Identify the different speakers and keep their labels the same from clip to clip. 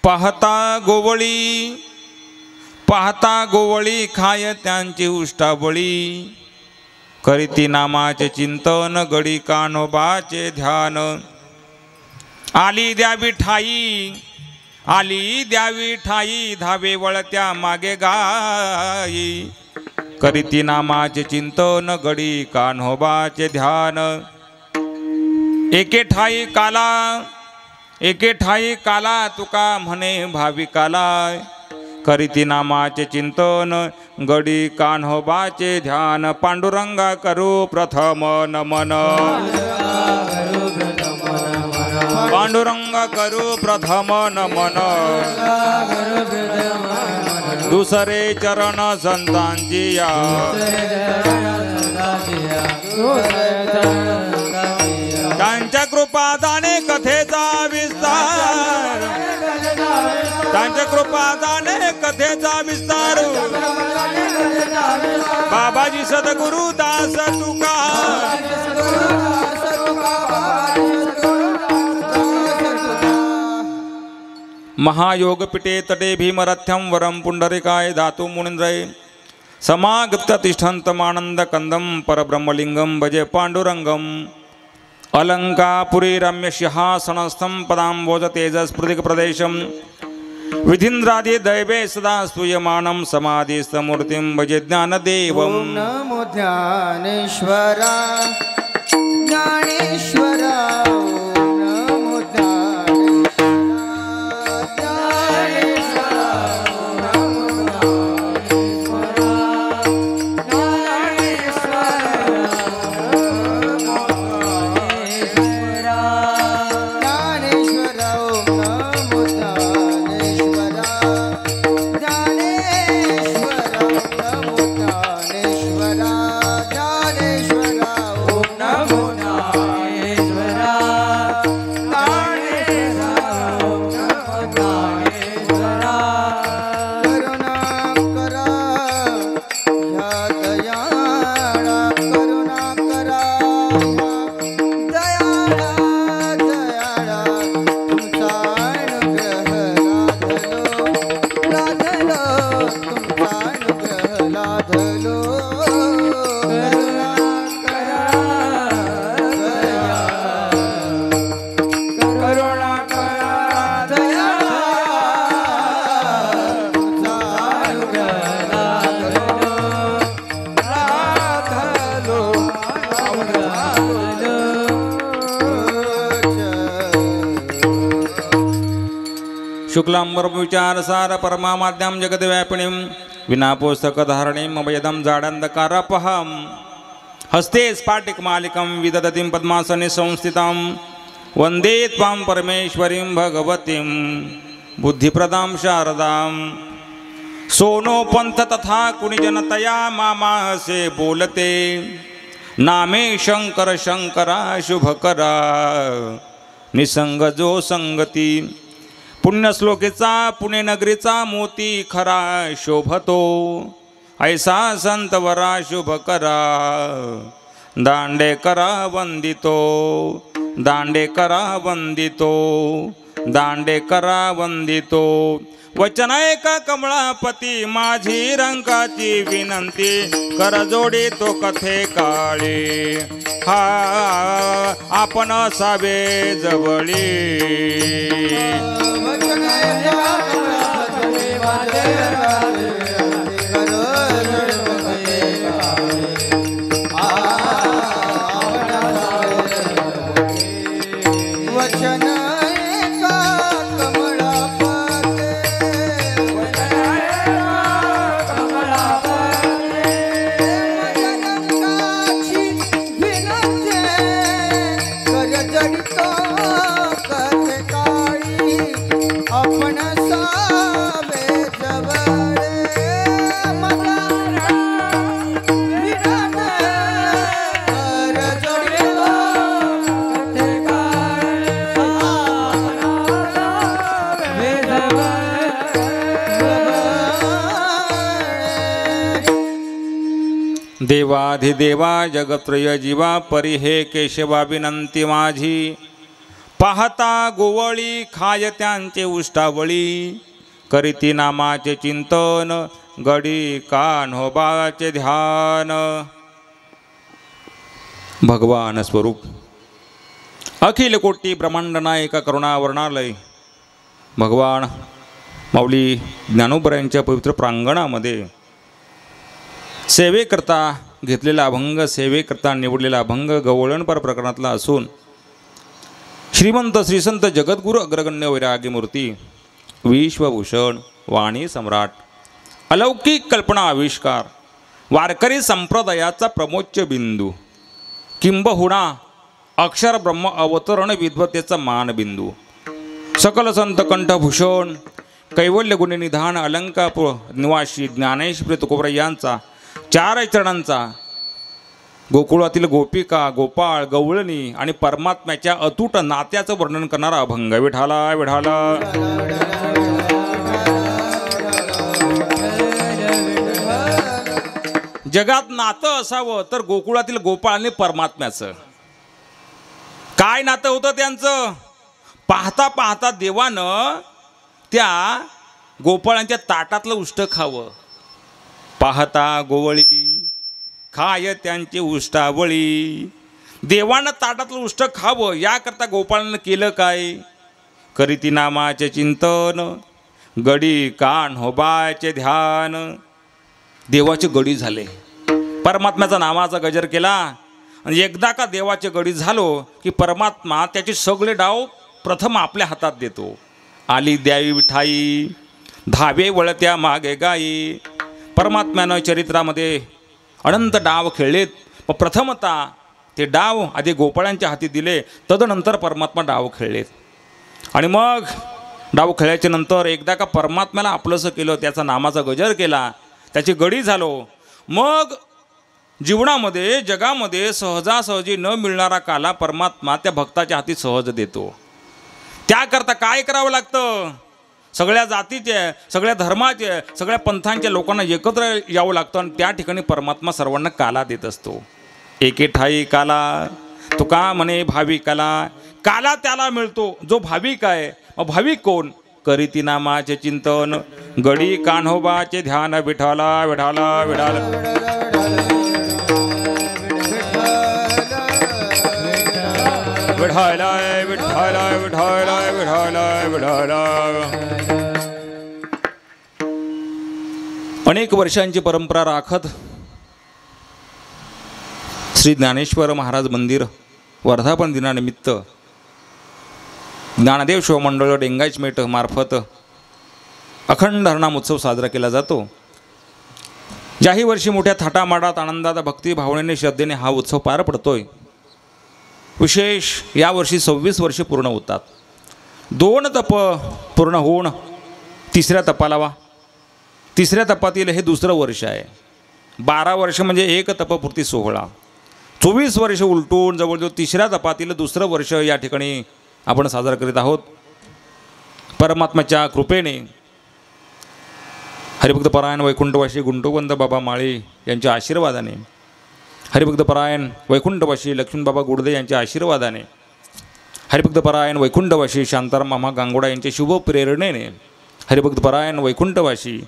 Speaker 1: पाहता गोवळी खाय त्यांची उष्टाबळी करीती नामाचे चिंतन गडी कान्होबाचे ध्यान आली द्यावी ठाई धावे वळत्या मागे गाई करीती नामाचे चिंतन गडी कान्होबाचे ध्यान एके ठाई काला तुका म्हणे भाविकाला करीती नामाचे चिंतन गडी कान्होबाचे ध्यान पांडुरंगा करू प्रथम नमन पांडुरंग करू प्रथम नमन दुसरे चरण संतांची या त्यांच्या कृपादाने कथेचा विस्तार त्यांच्या कृपादाने कथेचा विस्तार बाबाजी सद्गुरु दास तुका महायोगपीठे तटे भीमरथ्यं वरं पुंडरिकाय धातु मुनीन्द्रय समागत्य तिष्ठन्तमानन्दकन्दं परब्रह्मलिङ्गं भजे पाण्डुरङ्गम् अलङ्कापुरी रम्यसिंहासनस्थं पदाम्बोजतेजस्फुटिकप्रदेशं विधीन्द्रादि दैवे सदा स्तूयमानं समाधिस्थमूर्तिं भजे ज्ञानदेवं
Speaker 2: नमो ज्ञानेश्वरा ज्ञानेश्वरा
Speaker 1: शुक्लांबरं विचारसार परमामाद्यं जगद्व्यापिनीं विनापुस्तकधारणीं अभयदं जाडन्धकारापहं हस्ते स्फाटिकमालिकं विदधतीं पद्मासने संस्थितां वन्दे त्वां परमेश्वरीं भगवतीं बुद्धिप्रदां शारदां सोनो पंथ तथा कुनिजनतया मामासे बोलते नामे शंकर शंकरा शुभकरा निसंग जो संगती पुण्यश्लोकीचा पुण्यनगरीचा मोती खरा शोभतो ऐसा संतवरा शुभकरा दांडेकरा वंदितो दांडेकरा वंदितो दांडेकरा वंदितो वचन ऐका कमळापती माझी रंकाची विनंती कर जोडी तो कथे काळे हा आपण असावे जवळी देवाधिदेवा जगत्रय जीवा परी हे केशवा विनंती माझी पाहता गोवळी खाय त्यांचे उष्टावळी, करीती नामाचे चिंतन गडी कान्होबाचे ध्यान. भगवान स्वरूप अखिल कोटी ब्रह्मांड नायक करुणा वर्णालय भगवान माऊली ज्ञानोबरायांच्या पवित्र प्रांगणामध्ये सेवेकरता घेतलेला अभंग, सेवेकरता निवडलेला अभंग गवळणपर प्रकरणातला असून श्रीमंत श्रीसंत जगद्गुरु अग्रगण्य वैरागी मूर्ती विश्वभूषण वाणी सम्राट अलौकिक कल्पना आविष्कार वारकरी संप्रदायाचा प्रमोच्च बिंदू किंबहुना अक्षर ब्रह्म अवतरण विद्वतेचा मानबिंदू सकल संत कंठभूषण कैवल्य गुणी निधान अलंकापूर निवासी ज्ञानेश्वरी तुकोबरा यांचा 4 चरणांचा गोकुळातील गोपिका गोपाळ गवळणी आणि परमात्म्याच्या अतूट नात्याचं वर्णन करणारा अभंग. विठाला विठाला. जगात नातं असावं तर गोकुळातील गोपाळ आणि परमात्म्याचं. काय नातं होतं त्यांचं? पाहता पाहता देवानं त्या गोपाळांच्या ताटातलं उष्ट खावं. पाहता गोवळी खाय त्यांचे उष्टावळी. देवानं ताटातलं उष्ट खावं याकरता गोपाळानं केलं काय? करीती नामाचे चिंतन गडी कान्होबाचे ध्यान. देवाचे गडी झाले, परमात्म्याचा नामाचा गजर केला आणि एकदा का देवाचे गडी झालो की परमात्मा त्याचे सगळे डाव प्रथम आपल्या हातात देतो. आली द्यावी विठाई धावे वळत्या मागे गाई. परमात्म्यानं चरित्रामध्ये अनंत डाव खेळलेत, पण प्रथमतः ते डाव आधी गोपाळांच्या हाती दिले, तदनंतर परमात्मा डाव खेळलेत. आणि मग डाव खेळल्याच्या नंतर एकदा का परमात्म्याला आपलंसं केलं, त्याचा नामाचा गजर केला, त्याची गडी झालो, मग जीवनामध्ये जगामध्ये सहजासहजी न मिळणारा काला परमात्मा त्या भक्ताच्या हाती सहज देतो. त्याकरता काय करावं लागतं? सगळ्या जातीचे, सगळ्या धर्माचे, सगळ्या पंथांच्या लोकांना एकत्र यावं लागतं आणि त्या ठिकाणी परमात्मा सर्वांना काला देत असतो. एके ठाई काला तुका म्हणे भाविकाला. काला त्याला मिळतो जो भाविक आहे. मग भाविक कोण? करीती नामाचे चिंतन गडी कान्होबाचे ध्यान. विठाला विठाला विठाला. विठाला विठाला विठाला विठाला विठाला. अनेक वर्षांची परंपरा राखत श्री ज्ञानेश्वर महाराज मंदिर वर्धापन दिनानिमित्त ज्ञानदेव शिवमंडळ डेंगाचमेट मार्फत अखंड हरिनाम उत्सव साजरा केला जातो. ज्याही वर्षी मोठ्या थाटामाटात आनंदात भक्ती भावनेने श्रद्धेने हा उत्सव पार पडतोय. विशेष यावर्षी 26 वर्षे पूर्ण होतात. 2 तप पूर्ण होऊन तिसऱ्या तपातील हे दुसरं वर्ष आहे. 12 वर्ष म्हणजे एक तपपूर्ती सोहळा. 24 वर्ष उलटून जवळजवळ तिसऱ्या तपातील दुसरं वर्ष या ठिकाणी आपण साजरा करीत आहोत. परमात्म्याच्या कृपेने हरिभक्तपरायण वैकुंठवासी गुंटोबंद बाबा माळी यांच्या आशीर्वादाने, हरिभक्तपरायण वैकुंठवासी लक्ष्मणबाबा गुडदे यांच्या आशीर्वादाने, हरिभक्तपरायण वैकुंठवासी शांताराम मामा गांगोडा यांच्या शुभ प्रेरणेने, हरिभक्तपरायण वैकुंठवासी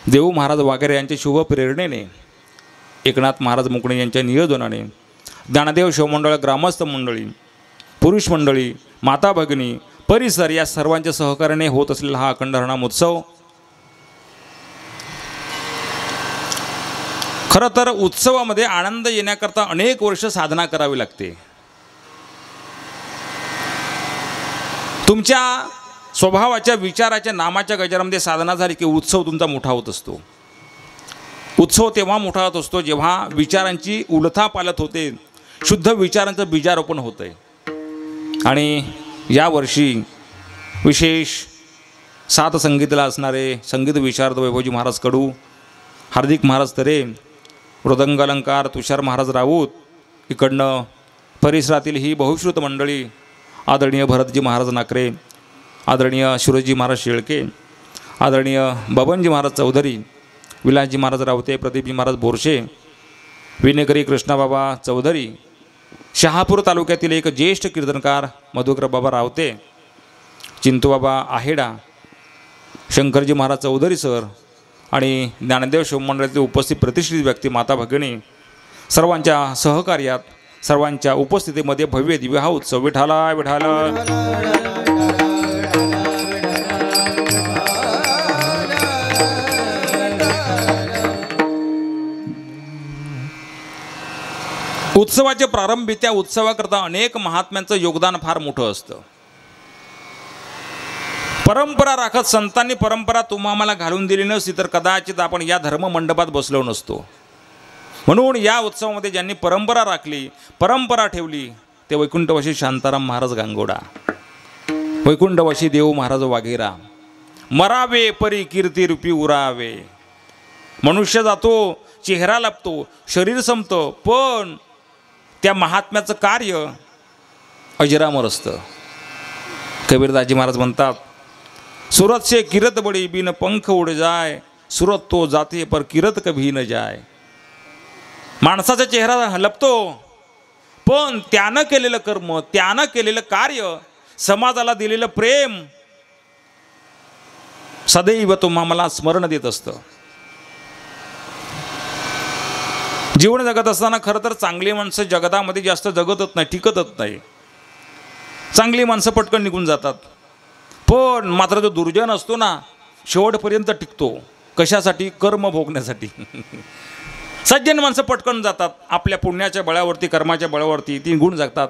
Speaker 1: देऊ महाराज वाघेरे यांच्या शुभ प्रेरणेने, एकनाथ महाराज मुकणे यांच्या नियोजनाने, ज्ञानदेव शिवमंडळ ग्रामस्थ मंडळी, पुरुष मंडळी, माता भगिनी, परिसर या सर्वांच्या सहकार्याने होत असलेला हा अखंड हरिनाम उत्सव. खरं तर उत्सवामध्ये आनंद येण्याकरता अनेक वर्ष साधना करावी लागते. तुमच्या स्वभावाच्या विचाराच्या नामाच्या गजरामध्ये साधना झाली की उत्सव तुमचा मोठा होत असतो. उत्सव तेव्हा मोठा होत असतो जेव्हा विचारांची उलथापालथ होते, शुद्ध विचारांचं बीजारोपण होतं आहे. आणि यावर्षी विशेष 7 संगीतला असणारे संगीत विशारद वैभवजी महाराज कडू, हार्दिक महाराज तरे, मृदंग अलंकार तुषार महाराज राऊत, इकडनं परिसरातील ही बहुश्रुत मंडळी, आदरणीय भरतजी महाराज नाकरे, आदरणीय शिरोजी महाराज शेळके, आदरणीय बबनजी महाराज चौधरी, विलासजी महाराज रावते, प्रदीपजी महाराज बोरशे, विनेकरी कृष्णाबाबा चौधरी, शहापूर तालुक्यातील एक ज्येष्ठ कीर्तनकार मधुकर बाबा रावते, चिंतूबाबा आहेडा, शंकरजी महाराज चौधरी सर आणि ज्ञानदेव शिवमंडळातील उपस्थित प्रतिष्ठित व्यक्ती माता भगिनी सर्वांच्या सहकार्यात, सर्वांच्या उपस्थितीमध्ये भव्य दिव्य हा उत्सव विठाला विठाला उत्सवाचे प्रारंभी त्या उत्सवाकरता अनेक महात्म्यांचं योगदान फार मोठं असतं. परंपरा राखत संतांनी परंपरा तुम्हाला घालून दिली नसती तर कदाचित आपण या धर्ममंडपात बसलो नसतो. म्हणून या उत्सवामध्ये ज्यांनी परंपरा राखली, परंपरा ठेवली ते वैकुंठवासी शांताराम महाराज गांगोडा, वैकुंठवासी देव महाराज वाघेरा. मरावे परी कीर्ती रूपी उरावे. मनुष्य जातो, चेहरा लपतो, शरीर संपतं, पण त्या महात्म्याचं कार्य अजरामर असतं. कबीरदासजी महाराज म्हणतात, सूरत से किरत बड़ी बिन पंख उड़ जाय, सूरत तो जाते पर किरत कभी न जाय. माणसाचा चेहरा लपतो, पण त्यानं केलेलं कर्म, त्यानं केलेलं कार्य, समाजाला दिलेलं प्रेम सदैव तुम्हाला स्मरण देत असतं. जीवन जगत असताना खरं तर चांगली माणसं जगतामध्ये जास्त जगतच नाही, टिकतच नाही. चांगली माणसं पटकन निघून जातात, पण मात्र जो दुर्जन असतो ना शेवटपर्यंत टिकतो. कशासाठी? कर्म भोगण्यासाठी. सज्जन माणसं पटकन जातात, आपल्या पुण्याच्या बळावरती, कर्माच्या बळावरती ती गुण जगतात.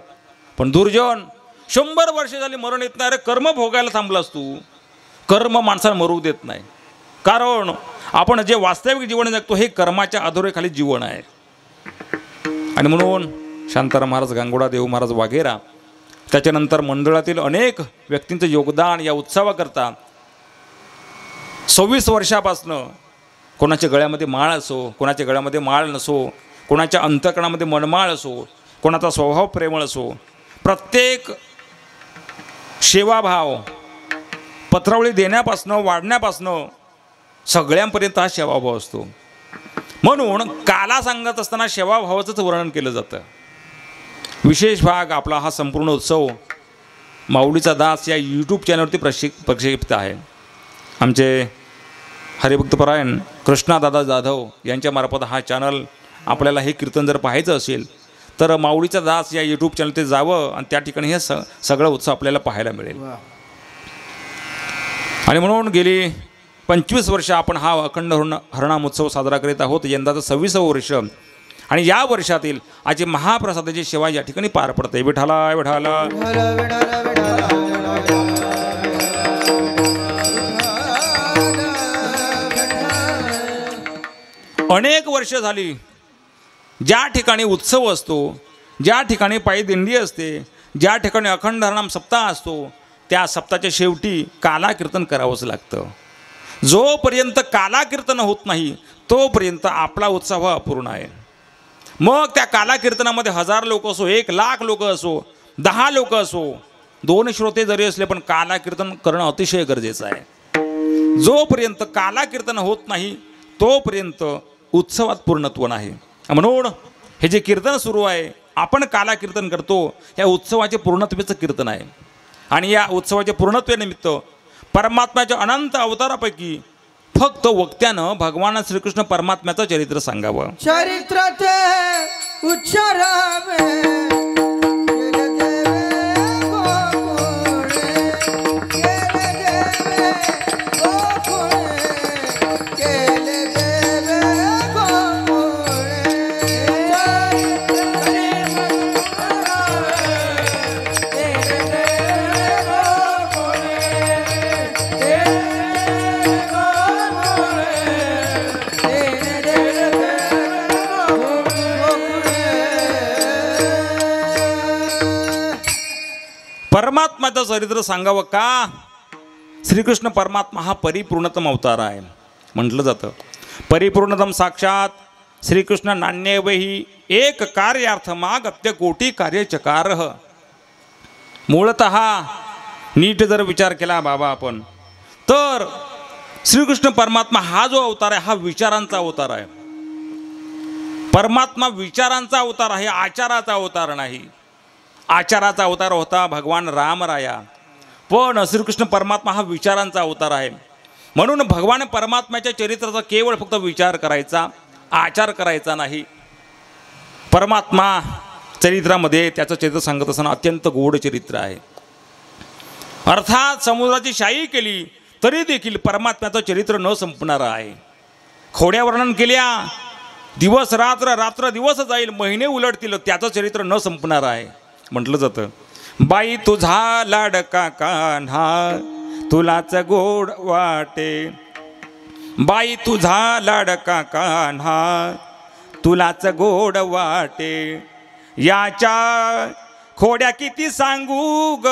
Speaker 1: पण दुर्जन 100 वर्ष झाली मरण येत नाही. अरे कर्म भोगायला थांबलास तू. कर्म माणसाला मरू देत नाही, कारण आपण जे वास्तविक जीवन जगतो हे कर्माच्या अधोरेखाली जीवन आहे. आणि म्हणून शांताराम महाराज गांगोडा, देव महाराज वाघेरा, त्याच्यानंतर मंडळातील अनेक व्यक्तींचं योगदान या उत्सवाकरता 26 वर्षापासनं कोणाच्या गळ्यामध्ये माळ असो, कोणाच्या गळ्यामध्ये माळ नसो, कोणाच्या अंतःकरणामध्ये मनमाळ असो, कोणाचा स्वभाव प्रेमळ असो, प्रत्येक सेवाभाव पत्रावळी देण्यापासनं, वाढण्यापासनं सगळ्यांपर्यंत हा सेवाभाव असतो. म्हणून काला सांगत असताना सेवाभावाचंच वर्णन केलं जातं. विशेष भाग आपला हा संपूर्ण उत्सव माऊलीचा दास या यूट्यूब चॅनलवरती प्रक्षेपित आहे. आमचे हरिभक्तपरायण कृष्णादादा जाधव यांच्यामार्फत हा चॅनल, आपल्याला हे कीर्तन जर पाहायचं असेल तर माऊलीचा दास या यूट्यूब चॅनलवरती जावं आणि त्या ठिकाणी हे सगळं उत्सव आपल्याला पाहायला मिळेल. आणि म्हणून गेली 25 वर्ष आपण हा अखंड हरिनाम उत्सव साजरा करीत आहोत. यंदाचं 26वं वर्ष आणि या वर्षातील आज महाप्रसादाची सेवा या ठिकाणी पार पडते. विठाला विठाला. अनेक वर्ष झाली ज्या ठिकाणी उत्सव असतो, ज्या ठिकाणी पायी दिंडी असते, ज्या ठिकाणी अखंड हरिनाम सप्ताह असतो, त्या सप्ताहाच्या शेवटी काला कीर्तन करावंच लागतं. जोपर्यंत काला कीर्तन होत नाही तोपर्यंत आपला उत्सव अपूर्ण आहे. मग त्या काला कीर्तनामध्ये 1000 लोक असो, 1,00,000 लोक असो, 10 लोक असो, 2 श्रोते जरी असले, पण काला कीर्तन करणं अतिशय गरजेचं आहे. जोपर्यंत काला कीर्तन होत नाही तोपर्यंत उत्सवात पूर्णत्व नाही. म्हणून हे जे कीर्तन सुरू आहे, आपण काला कीर्तन करतो, या उत्सवाचे पूर्णत्वाचं कीर्तन आहे. आणि या उत्सवाच्या पूर्णत्वानिमित्त परमात्म्याच्या अनंत अवतारापैकी फक्त वक्त्यानं भगवान श्रीकृष्ण परमात्म्याचं चरित्र सांगावं.
Speaker 2: चरित्र ते उच्चारावे.
Speaker 1: परमात्म्याचं चरित्र सांगावं का? श्रीकृष्ण परमात्मा हा परिपूर्णतम अवतार आहे. म्हटलं जातं परिपूर्णतम साक्षात श्रीकृष्ण नान्यवही एक कार्यार्थ मागत्य कोटी कार्य चकारः. मूळतः नीट जर विचार केला बाबा आपण, तर श्रीकृष्ण परमात्मा हा जो अवतार आहे हा विचारांचा अवतार आहे. परमात्मा विचारांचा अवतार आहे, आचाराचा अवतार नाही. आचाराचा अवतार होता भगवान रामराया, पण श्रीकृष्ण परमात्मा हा विचारांचा अवतार आहे. म्हणून भगवान परमात्म्याच्या चरित्राचा केवळ फक्त विचार करायचा, आचार करायचा नाही. परमात्मा चरित्रामध्ये त्याचं चरित्र सांगत असताना अत्यंत गोड चरित्र आहे. अर्थात समुद्राची शाई केली तरी देखील परमात्म्याचं चरित्र न संपणार आहे. खोड्या वर्णन केल्या, दिवस रात्र, रात्र दिवस जाईल, महिने उलटतील, त्याचं चरित्र न संपणार आहे. म्हटलं जातं, बाई तुझा लाडका कान्हा तुलाच गोड वाटे, बाई तुझा लाडका कान्हा तुलाच गोड वाटे, याच्या खोड्या किती सांगू ग,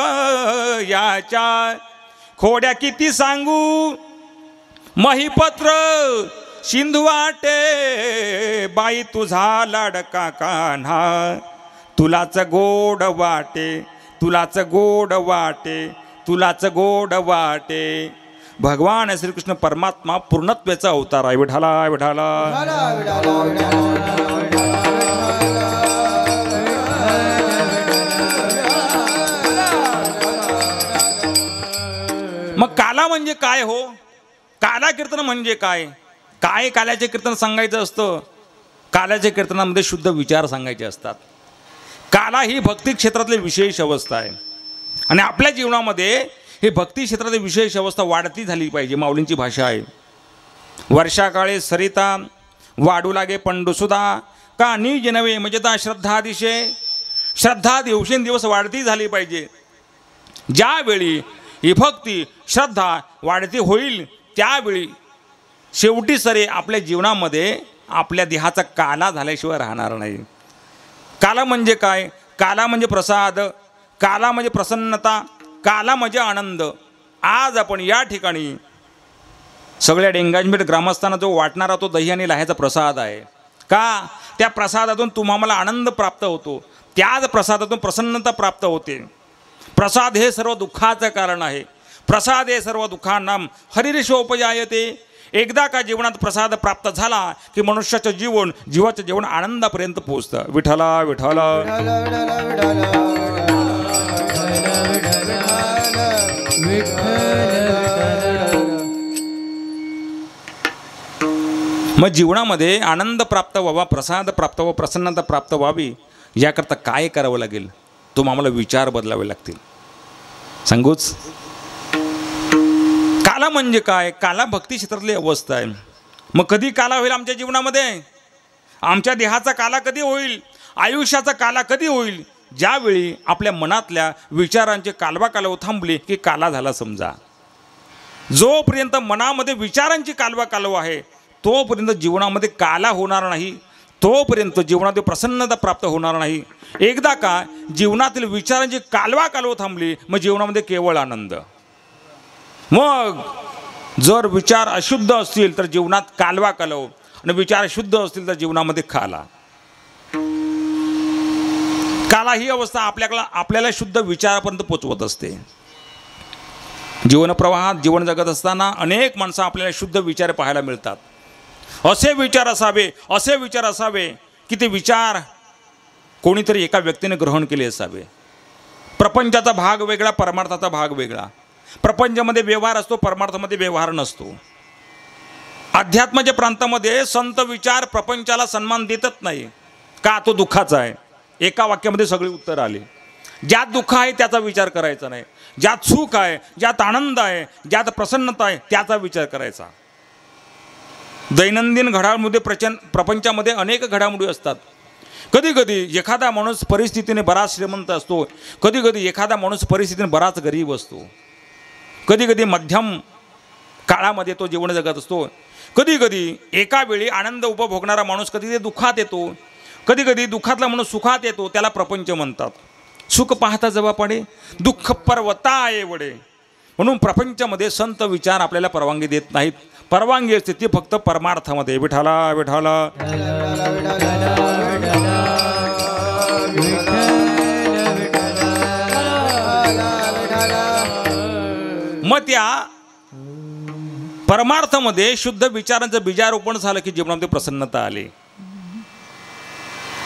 Speaker 1: याच्या खोड्या किती सांगू, महिपत्र सिंधू वाटे, बाई तुझा लाडका कान्हा तुलाच गोड वाटे, तुलाच गोड वाटे, तुलाच गोड वाटे. भगवान श्रीकृष्ण परमात्मा पूर्णत्वाचा अवतार आहे. विठाला विठाला. मग काला म्हणजे काय हो? काला कीर्तन म्हणजे काय? काय काल्याचे कीर्तन सांगायचं असतं? काल्याच्या कीर्तनामध्ये शुद्ध विचार सांगायचे असतात. काला ही भक्ती क्षेत्रातली विशेष अवस्था आहे आणि आपल्या जीवनामध्ये ही भक्ती क्षेत्रातली विशेष अवस्था वाढती झाली पाहिजे. माऊलींची भाषा आहे, वर्षाकाळे सरिता वाढू लागे पंडुसुधा, का निज नवे म्हणजे ता श्रद्धा दिशे. श्रद्धा दिवसेंदिवस वाढती झाली पाहिजे. ज्यावेळी ही भक्ती श्रद्धा वाढती होईल त्यावेळी शेवटी सरे आपल्या जीवनामध्ये आपल्या देहाचा काला झाल्याशिवाय राहणार नाही. काला म्हणजे काय? काला म्हणजे प्रसाद, काला म्हणजे प्रसन्नता, काला म्हणजे आनंद. आज आपण या ठिकाणी सगळ्या डेंगाजमेट ग्रामस्थांना जो वाटणारा तो दही आणि लाह्याचा प्रसाद आहे. का? त्या प्रसादातून तुम्हाला आनंद प्राप्त होतो, त्याच प्रसादातून प्रसन्नता प्राप्त होते. प्रसाद हे सर्व दुःखाचं कारण आहे. प्रसाद हे सर्व दुःखांना हरिरिषोपजायते. एकदा का जीवनात प्रसाद प्राप्त झाला की मनुष्याचं जीवन, जीवाचं जीवन आनंदापर्यंत पोहोचतं. विठला विठला. मग जीवनामध्ये आनंद प्राप्त व्हावा, प्रसाद प्राप्त व्हावा, प्रसन्नता प्राप्त व्हावी, याकरता काय करावं लागेल? तुम्हाला विचार बदलावे लागतील. सांगूच. काला म्हणजे काय? काला भक्ती क्षेत्रातली अवस्था आहे. मग कधी काला होईल आमच्या जीवनामध्ये? आमच्या देहाचा काला कधी होईल? आयुष्याचा काला कधी होईल? ज्यावेळी आपल्या मनातल्या विचारांचे कालवा थांबली की काला झाला समजा. जोपर्यंत मनामध्ये विचारांची कालवा आहे तोपर्यंत जीवनामध्ये काला होणार नाही, तोपर्यंत जीवनामध्ये प्रसन्नता प्राप्त होणार नाही. एकदा का जीवनातील विचारांची कालवा थांबली मग जीवनामध्ये केवळ आनंद. मग जर विचार अशुद्ध असतील तर जीवनात कालवा आणि विचार शुद्ध असतील तर जीवनामध्ये काला. ही अवस्था आपल्याला शुद्ध विचारापर्यंत पोचवत असते. जीवन प्रवाहात जीवन जगत असताना अनेक माणसं आपल्याला शुद्ध विचार पाहायला मिळतात. असे विचार असावे की ते विचार कोणीतरी एका व्यक्तीने ग्रहण केले असावे. प्रपंचाचा भाग वेगळा, परमार्थाचा भाग वेगळा. प्रपंचामध्ये व्यवहार असतो, परमार्थामध्ये व्यवहार नसतो. अध्यात्माच्या प्रांतामध्ये संत विचार प्रपंचाला सन्मान देतच नाही. का? तो दुःखाचा आहे. एका वाक्यामध्ये सगळे उत्तर आले. ज्यात दुःख आहे त्याचा विचार करायचा नाही, ज्यात सुख आहे, ज्यात आनंद आहे, ज्यात प्रसन्नता आहे त्याचा विचार करायचा. दैनंदिन घडामोडी प्रपंचामध्ये अनेक घडामोडी असतात. कधी कधी एखादा माणूस परिस्थितीने बराच श्रीमंत असतो, कधी कधी एखादा माणूस परिस्थितीने बराच गरीब असतो, कधी कधी मध्यम काळामध्ये तो जीवन जगत असतो. कधी कधी एका वेळी आनंद उपभोगणारा माणूस कधी कधी दुःखात येतो, कधी कधी दुःखातला माणूस सुखात येतो. त्याला प्रपंच म्हणतात. सुख पाहता जवा पडे, दुःख पर्वता आहे वडे. म्हणून प्रपंचामध्ये संत विचार आपल्याला परवानगी देत नाहीत. परवानगी असते ती फक्त परमार्थामध्ये. विठाला विठाला. मग त्या परमार्थामध्ये शुद्ध विचारांचं बीजारोपण झालं की जीवनामध्ये प्रसन्नता आली.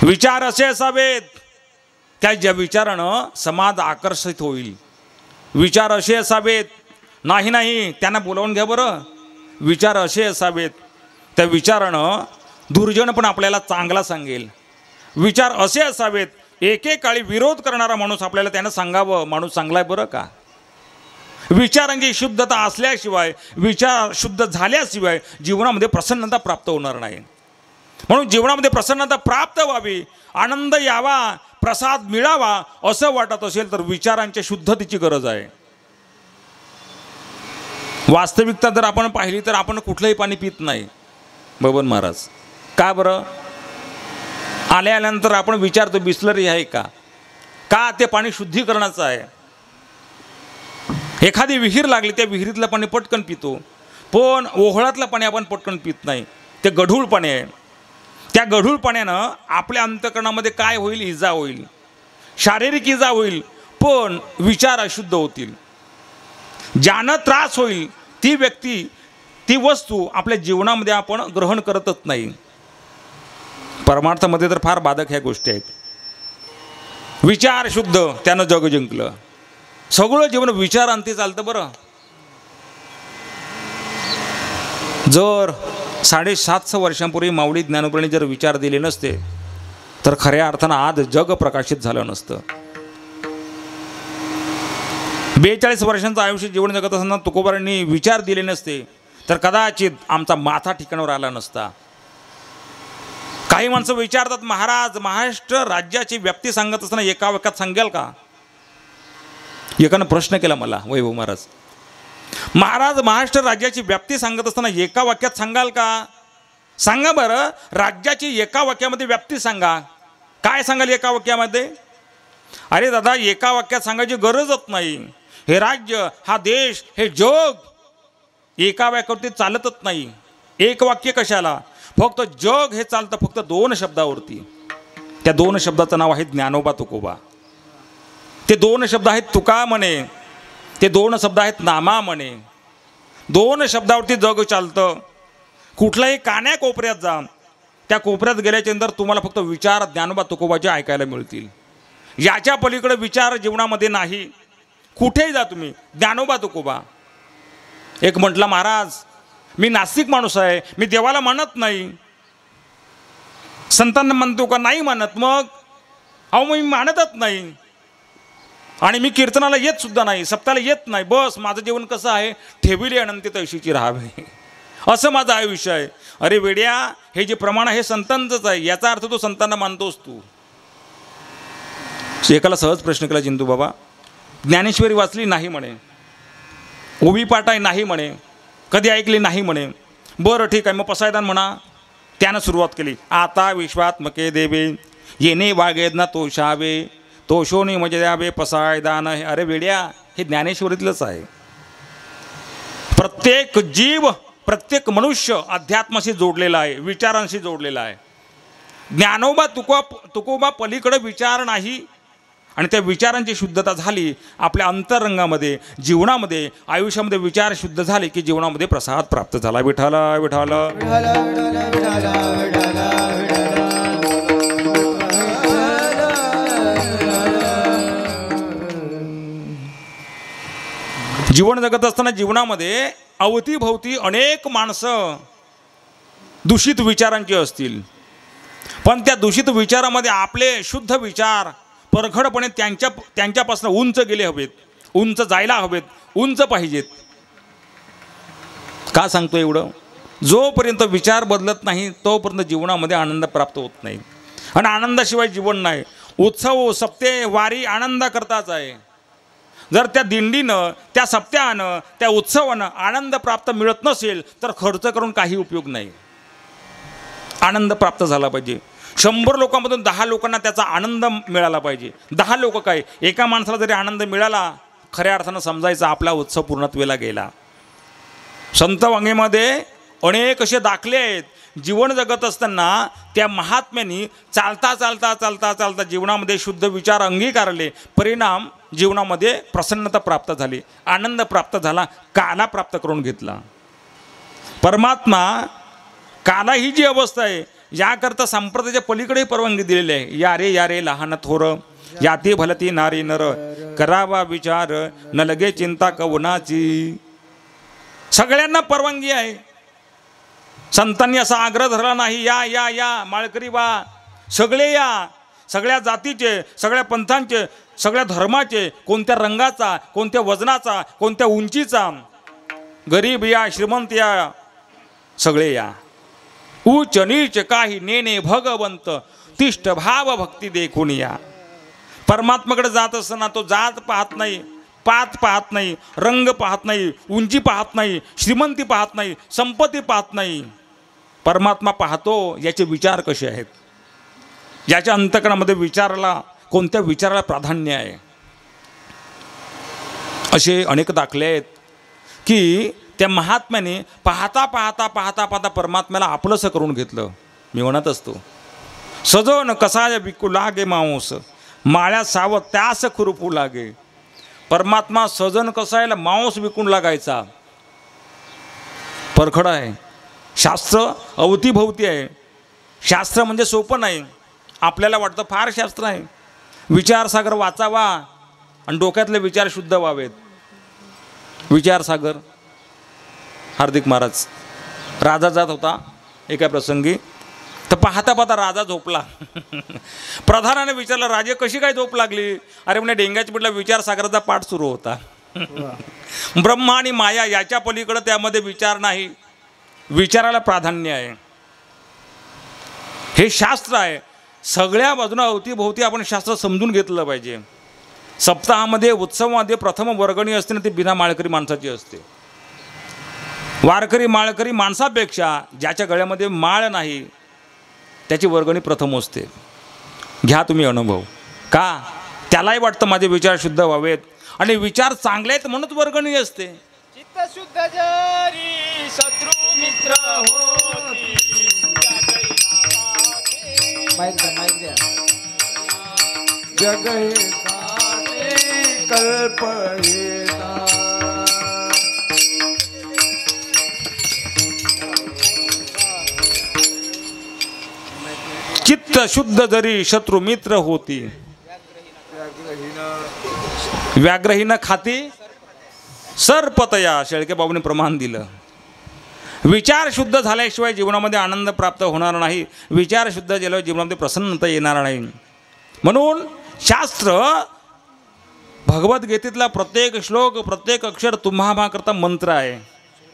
Speaker 1: विचार असे असावेत त्या ज्या विचारानं समाज आकर्षित होईल. विचार असे असावेत, नाही त्यांना बोलावून घ्या बरं, विचार असे असावेत, त्या विचारानं दुर्जन पण आपल्याला चांगला सांगेल. विचार असे असावेत, एकेकाळी विरोध करणारा माणूस आपल्याला त्यानं सांगावं माणूस चांगला आहे बरं का. विचारांची शुद्धता असल्याशिवाय, विचार शुद्ध झाल्याशिवाय जीवनामध्ये प्रसन्नता प्राप्त होणार नाही. म्हणून जीवनामध्ये प्रसन्नता प्राप्त व्हावी, आनंद यावा, प्रसाद मिळावा असं वाटत असेल तर विचारांच्या शुद्धतेची गरज आहे. वास्तविकता जर आपण पाहिली तर आपण कुठलंही पाणी पित नाही बबन महाराज. का बरं? आल्यानंतर आपण विचारतो बिस्लरी आहे का, का ते पाणी शुद्धीकरणाचं आहे. एखादी विहीर लागली, त्या विहिरीतलं पाणी पटकन पितो, पण ओहळातलं पाणी आपण पटकन पित नाही. ते गढूळ पाणी आहे. त्या गढूळ पाण्यानं आपल्या अंतःकरणामध्ये काय होईल? इजा होईल, शारीरिक इजा होईल, पण विचार अशुद्ध होतील. ज्यानं त्रास होईल ती व्यक्ती, ती वस्तू आपल्या जीवनामध्ये आपण ग्रहण करतच नाही. परमार्थामध्ये तर फार बाधक ह्या गोष्टी आहेत. विचार शुद्ध, त्यानं जग जिंकलं. सगळं जीवन विचारांती चालतं बरं. जर 750 वर्षांपूर्वी माऊली ज्ञानोबांनी जर विचार दिले नसते तर खऱ्या अर्थानं आज जग प्रकाशित झालं नसतं. 42 वर्षांचं आयुष्य जीवन जगत असताना तुकोबारांनी विचार दिले नसते तर कदाचित आमचा माथा ठिकाणावर आला नसता. काही माणसं विचारतात, महाराज महाराष्ट्र राज्याची व्याप्ती सांगत असताना एका वाक्यात सांगाल का? एकानं प्रश्न केला मला, वैभव महाराज, महाराज महाराष्ट्र राज्याची व्याप्ती सांगत असताना एका वाक्यात सांगाल का? सांगा बरं, राज्याची एका वाक्यामध्ये व्याप्ती सांगा. काय सांगाल एका वाक्यामध्ये? अरे दादा, एका वाक्यात सांगायची गरजच नाही. हे राज्य, हा देश, हे जग एका वाक्यावरती चालतच नाही. एक वाक्य कशाला? फक्त जग हे चालतं फक्त 2 शब्दावरती. त्या 2 शब्दाचं नाव आहे ज्ञानोबा तुकोबा. ते 2 शब्द आहेत तुका म्हणे, ते 2 शब्द आहेत नामा म्हणे. 2 शब्दावरती जग चालतं. कुठल्याही कान्या कोपऱ्यात जा, त्या कोपऱ्यात गेल्याच्या नंतर तुम्हाला फक्त विचार ज्ञानोबा तुकोबाचे ऐकायला मिळतील. याच्या पलीकडे विचार जीवनामध्ये नाही. कुठेही जा तुम्ही, ज्ञानोबा तुकोबा. एक म्हटला, महाराज मी नास्तिक माणूस आहे, मी देवाला मानत नाही. संतांना म्हणतो का? नाही मानत. मग अहो मी मानतच नाही, आणि मी कीर्तनाला येत सुद्धा नाही, सप्ताला येत नाही. बस माझं जीवन कसं आहे? ठेविली अनंती तैशीची राहावे, असं माझं आयुष्य आहे. अरे वेड्या, हे जे प्रमाण आहे संतांचंच आहे. याचा अर्थ तो संतांना मानतोस तू. एकाला सहज प्रश्न केला, जिंतू बाबा ज्ञानेश्वरी वाचली? नाही म्हणे. ओवी पाठ आहे? नाही म्हणे. कधी ऐकली? नाही म्हणे. बरं ठीक आहे, मग पसायदान म्हणा. त्यानं सुरुवात केली, आता विश्वात्मके देवे येणे वागेद ना तोषावे, तोषोनी म्हणजे द्यावे पसायदान. अरे वेड्या, हे ज्ञानेश्वरीतलंच आहे. प्रत्येक जीव, प्रत्येक मनुष्य अध्यात्माशी जोडलेला आहे, विचारांशी जोडलेला आहे. ज्ञानोबा तुकोबा पलीकडे विचार नाही. आणि त्या विचारांची शुद्धता झाली आपल्या अंतरंगामध्ये, जीवनामध्ये, आयुष्यामध्ये विचार शुद्ध झाले की जीवनामध्ये प्रसाद प्राप्त झाला. विठ्ठल विठ्ठल. जीवन जगत असताना जीवनामध्ये अवतीभोवती अनेक माणसं दूषित विचारांची असतील, पण त्या दूषित विचारामध्ये आपले शुद्ध विचार परखडपणे त्यांच्यापासून उंच गेले हवेत, उंच जायला हवेत, उंच पाहिजेत. का सांगतो एवढं? जोपर्यंत विचार बदलत नाही तोपर्यंत जीवनामध्ये आनंद प्राप्त होत नाही. आणि आनंदाशिवाय जीवन नाही. उत्सव, सप्ते, वारी आनंदा करताच आहे. जर त्या दिंडीनं, त्या सप्त्यानं, त्या उत्सवानं आनंद प्राप्त मिळत नसेल तर खर्च करून काही उपयोग नाही. आनंद प्राप्त झाला पाहिजे. 100 लोकांमधून 10 लोकांना त्याचा आनंद मिळाला पाहिजे. 10 लोक काय, एका माणसाला जरी आनंद मिळाला, खऱ्या अर्थानं समजायचा आपला उत्सव पूर्णत्वेला गेला. संत वाङ्मयामध्ये अनेक असे दाखले आहेत. जीवन जगत असताना त्या महात्म्यांनी चालता चालता चालता चालता जीवनामध्ये शुद्ध विचार अंगीकारले, परिणाम जीवनामध्ये प्रसन्नता प्राप्त झाली, आनंद प्राप्त झाला, काला प्राप्त करून घेतला. परमात्मा काला ही जी अवस्था आहे याकरता संप्रदायाच्या पलीकडेही परवानगी दिलेली आहे. या रे लहान थोर, याती भलती नारी नर करावा विचार न लगे चिंता कवनाची. सगळ्यांना परवानगी आहे. संतांनी असा आग्रह धरला नाही, या या या माळकरी बा, सगळे या, सगळ्या जातीचे, सगळ्या पंथांचे, सगळ्या धर्माचे, कोणत्या रंगाचा, कोणत्या वजनाचा, कोणत्या उंचीचा, गरीब या श्रीमंत या, सगळे या. उच्च नीच काही नेने भगवंत तिष्ठ भाव भक्ती देखून या. परमात्माकडे जात असताना तो जात पाहत नाही, पात पाहत नाही, रंग पाहत नाही, उंची पाहत नाही, श्रीमंती पाहत नाही, संपत्ती पाहत नाही. परमात्मा पाहतो याचे विचार कसे आहेत, याच्या अंतकरणामध्ये विचाराला, कोणत्या विचाराला प्राधान्य आहे. असे अनेक दाखले आहेत की त्या महात्म्याने पाहता पाहता पाहता पाहता परमात्म्याला आपलंसं करून घेतलं. मी म्हणत असतो, सजन कसाय विकू लागे मांस, माळ्या सावत त्यास खुरपू लागे. परमात्मा सजन कसायला मांस विकून लागायचा. परखड आहे. शास्त्र अवतीभवती आहे. शास्त्र म्हणजे सोपं नाही. आपल्याला वाटतं फार शास्त्र आहे. विचारसागर वाचावा आणि डोक्यातले विचार शुद्ध व्हावेत. विचारसागर हार्दिक महाराज राजा जात होता एका प्रसंगी, तर पाहता पाहता राजा झोपला. प्रधानाने विचारलं, राजे कशी काय झोप लागली? अरे म्हणे, डेंग्याच्या पिठला विचारसागराचा पाठ सुरू होता. ब्रह्मा आणि माया याच्या पलीकडे त्यामध्ये विचार नाही, विचाराला प्राधान्य आहे. हे शास्त्र आहे. सगळ्या बाजूने अवतीभोवती आपण शास्त्र समजून घेतलं पाहिजे. सप्ताहामध्ये उत्सवामध्ये प्रथम वर्गणी असते ना, ती बिना माळकरी माणसाची असते. वारकरी माळकरी माणसापेक्षा ज्याच्या गळ्यामध्ये माळ नाही त्याची वर्गणी प्रथम असते. घ्या तुम्ही अनुभव. का? त्यालाही वाटतं माझे विचार शुद्ध व्हावेत आणि विचार चांगले आहेत म्हणूनच वर्गणी असते.
Speaker 3: चित्त शुद्ध जरी शत्रू मित्र होती,
Speaker 2: माईक द्या. जग हे सारे कल्प येता,
Speaker 1: चित्त शुद्ध जरी शत्रू मित्र होती, व्याघ्रहीन खाती सर्पतया. शेळके बाबूने प्रमाण दिलं. विचार शुद्ध झाल्याशिवाय जीवनामध्ये आनंद प्राप्त होणार नाही. विचार शुद्ध झाल्याशिवाय जीवनामध्ये प्रसन्नता येणार नाही. म्हणून शास्त्र, भगवद्गीतेतला प्रत्येक श्लोक, प्रत्येक अक्षर तुम्हाकरता मंत्र आहे,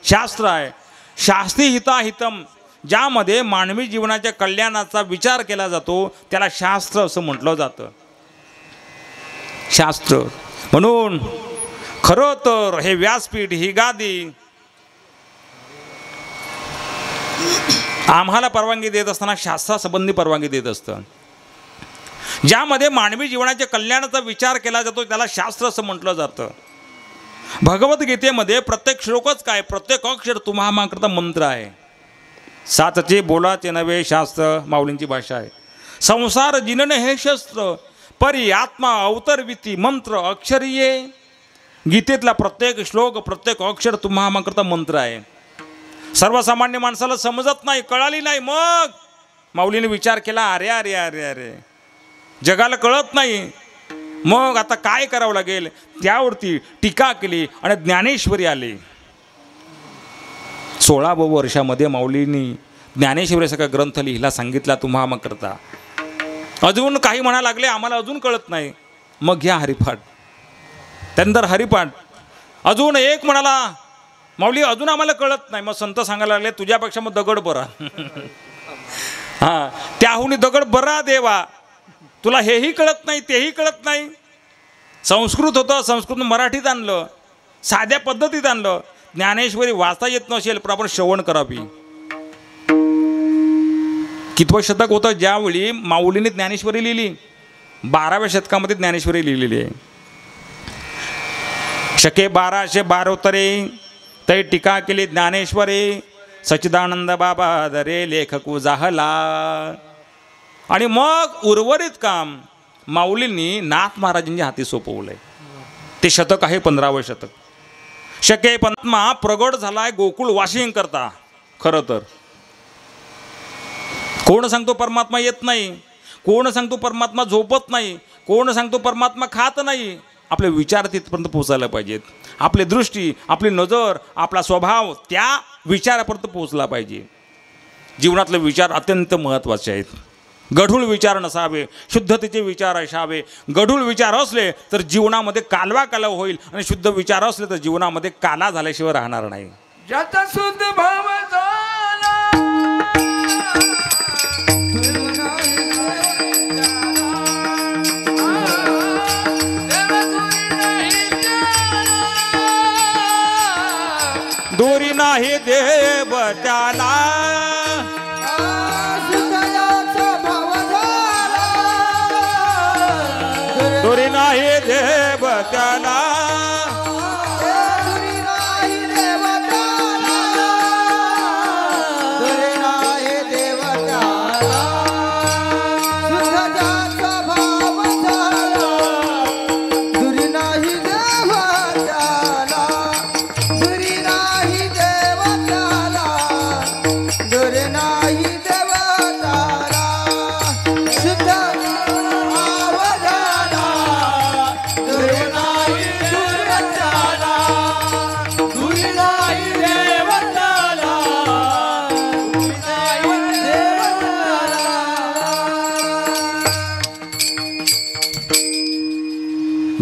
Speaker 1: शास्त्र आहे. शास्त्री हिताहितम, ज्यामध्ये मानवी जीवनाच्या कल्याणाचा विचार केला जातो त्याला शास्त्र असं म्हटलं जातं. शास्त्र. म्हणून खरं तर हे व्यासपीठ, ही गादी आम्हाला परवानगी देत असताना शास्त्रासंबंधी परवानगी देत असतं. ज्यामध्ये मानवी जीवनाच्या कल्याणाचा विचार केला जातो त्याला शास्त्र असं म्हटलं जातं. भगवद्गीतेमध्ये प्रत्येक श्लोकच काय, प्रत्येक अक्षर तुम्हाकरता मंत्र आहे. सातचे बोलाचे नवे शास्त्र, माऊलींची भाषा आहे. संसार जिनने हे शस्त्र, परी आत्मा अवतरविती मंत्र अक्षरीये. गीतेतला प्रत्येक श्लोक, प्रत्येक अक्षर तुम्हाकरता मंत्र आहे. सर्वसामान्य माणसाला समजत नाही, कळाली नाही. मग माऊलीने विचार केला, अरे अरे अरे अरे जगाला कळत नाही, मग आता काय करावं लागेल. त्यावरती टीका केली आणि ज्ञानेश्वरी आली. 16व्या वर्षामध्ये माऊलींनी ज्ञानेश्वरी सगळा ग्रंथ लिहिला, सांगितला तुम्हाकरता. अजून काही म्हणा लागले, आम्हाला अजून कळत नाही. मग घ्या हरिपाठ. त्यानंतर हरिपाठ. अजून एक म्हणाला, माऊली अजून आम्हाला कळत नाही. मग संत सांगायला लागले, तुझ्यापेक्षा मग दगड बरा. हां, त्याहून दगड बरा देवा, तुला हेही कळत नाही, तेही कळत नाही. संस्कृत होतं, संस्कृत मराठीत आणलं, साध्या पद्धतीत आणलं. ज्ञानेश्वरी वाचता येत नसेल पण आपण श्रवण करावी. कितवं शतक होतं ज्यावेळी माऊलीने ज्ञानेश्वरी लिहिली? 12व्या शतकामध्ये ज्ञानेश्वरी लिहिलेली आहे. शके 1212 तै टीका केली ज्ञानेश्वरी. सच्चिदानंद बाबा दरे लेखक जाहला. आणि मग उर्वरित काम माऊलींनी नाथ महाराजांच्या हाती सोपवलंय. ते शतक आहे 15वं शतक. शके पंथमा प्रगट झालाय गोकुळ वाशिंग करता. खरं तर कोण सांगतो परमात्मा येत नाही? कोण सांगतो परमात्मा झोपत नाही? कोण सांगतो परमात्मा खात नाही? आपले विचार तिथपर्यंत पोचायला पाहिजेत. आपली दृष्टी, आपली नजर, आपला स्वभाव त्या विचारापर्यंत पोचला पाहिजे. जीवनातले विचार अत्यंत महत्त्वाचे आहेत. गढूळ विचार नसावे, शुद्धतेचे विचार असावे. गढूळ विचार असले तर जीवनामध्ये कालवा कालव होईल आणि शुद्ध विचार असले तर जीवनामध्ये काला झाल्याशिवाय राहणार नाही.
Speaker 2: ज्याचा शुद्ध भाव झाला
Speaker 1: दोरी नाही देव त्याला, दोरी नाही देव त्याला,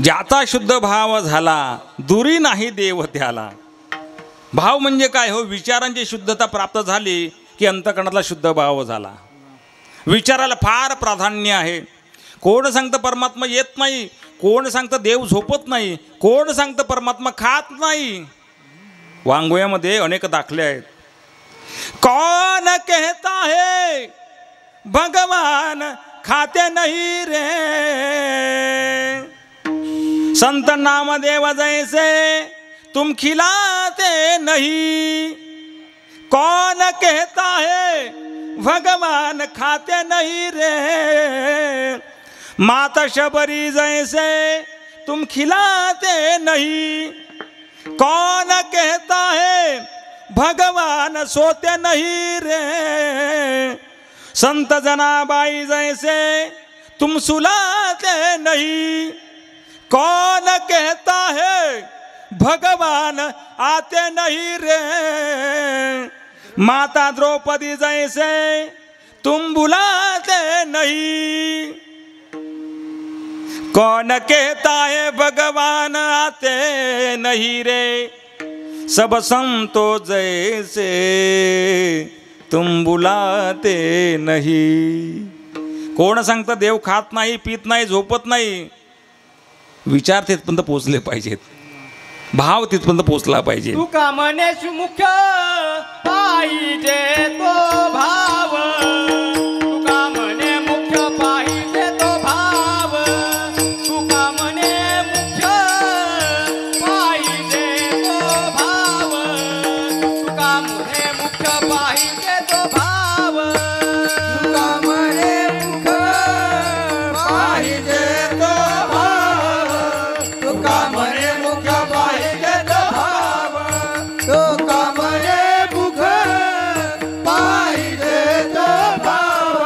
Speaker 1: ज्याचा शुद्ध भाव झाला दुरी नाही देव त्याला. भाव म्हणजे काय हो? विचारांची शुद्धता प्राप्त झाली की अंतःकरणातला शुद्ध भाव झाला. विचाराला फार प्राधान्य आहे. कोण सांगतं परमात्मा येत नाही? कोण सांगतं देव झोपत नाही? कोण सांगतं परमात्मा खात नाही? वाङ्मयामध्ये अनेक दाखले आहेत. कौन कहता है भगवान खाते नहीं रे, संत नाम देव जैसे तुम खिलाते नहीं. कौन कहता है भगवान खाते नहीं रे, माता शबरी जैसे तुम खिलाते नहीं. कौन कहता है भगवान सोते नहीं रे, संत जनाबाई जैसे तुम सुलाते नहीं. कौन कहता है भगवान आते नहीं रे, माता द्रौपदी जैसे तुम बुलाते नहीं. कौन कहता है भगवान आते नहीं रे, सब संतों जैसे तुम बुलाते नहीं. कोण सांगतं देव खात नाही, पीत नाही, झोपत नाही? विचार तिथपर्यंत पोचले पाहिजेत. भाव तिथपर्यंत पोचला पाहिजे.
Speaker 3: तुका मनेश मुख्य पाहिजे तो भाव, तुका मने मुख्य पाहिजे तो भाव, तुका मने मुख्य पाहिजे तो भाव, तुका मने मुख्य पाहिजे तो भाव, तुका मने मुख्य पाहिजे तो भाव, तुका मने मुख्य पाहिजे तो भाव, तुका मने मुख्य पाहिजे तो भाव,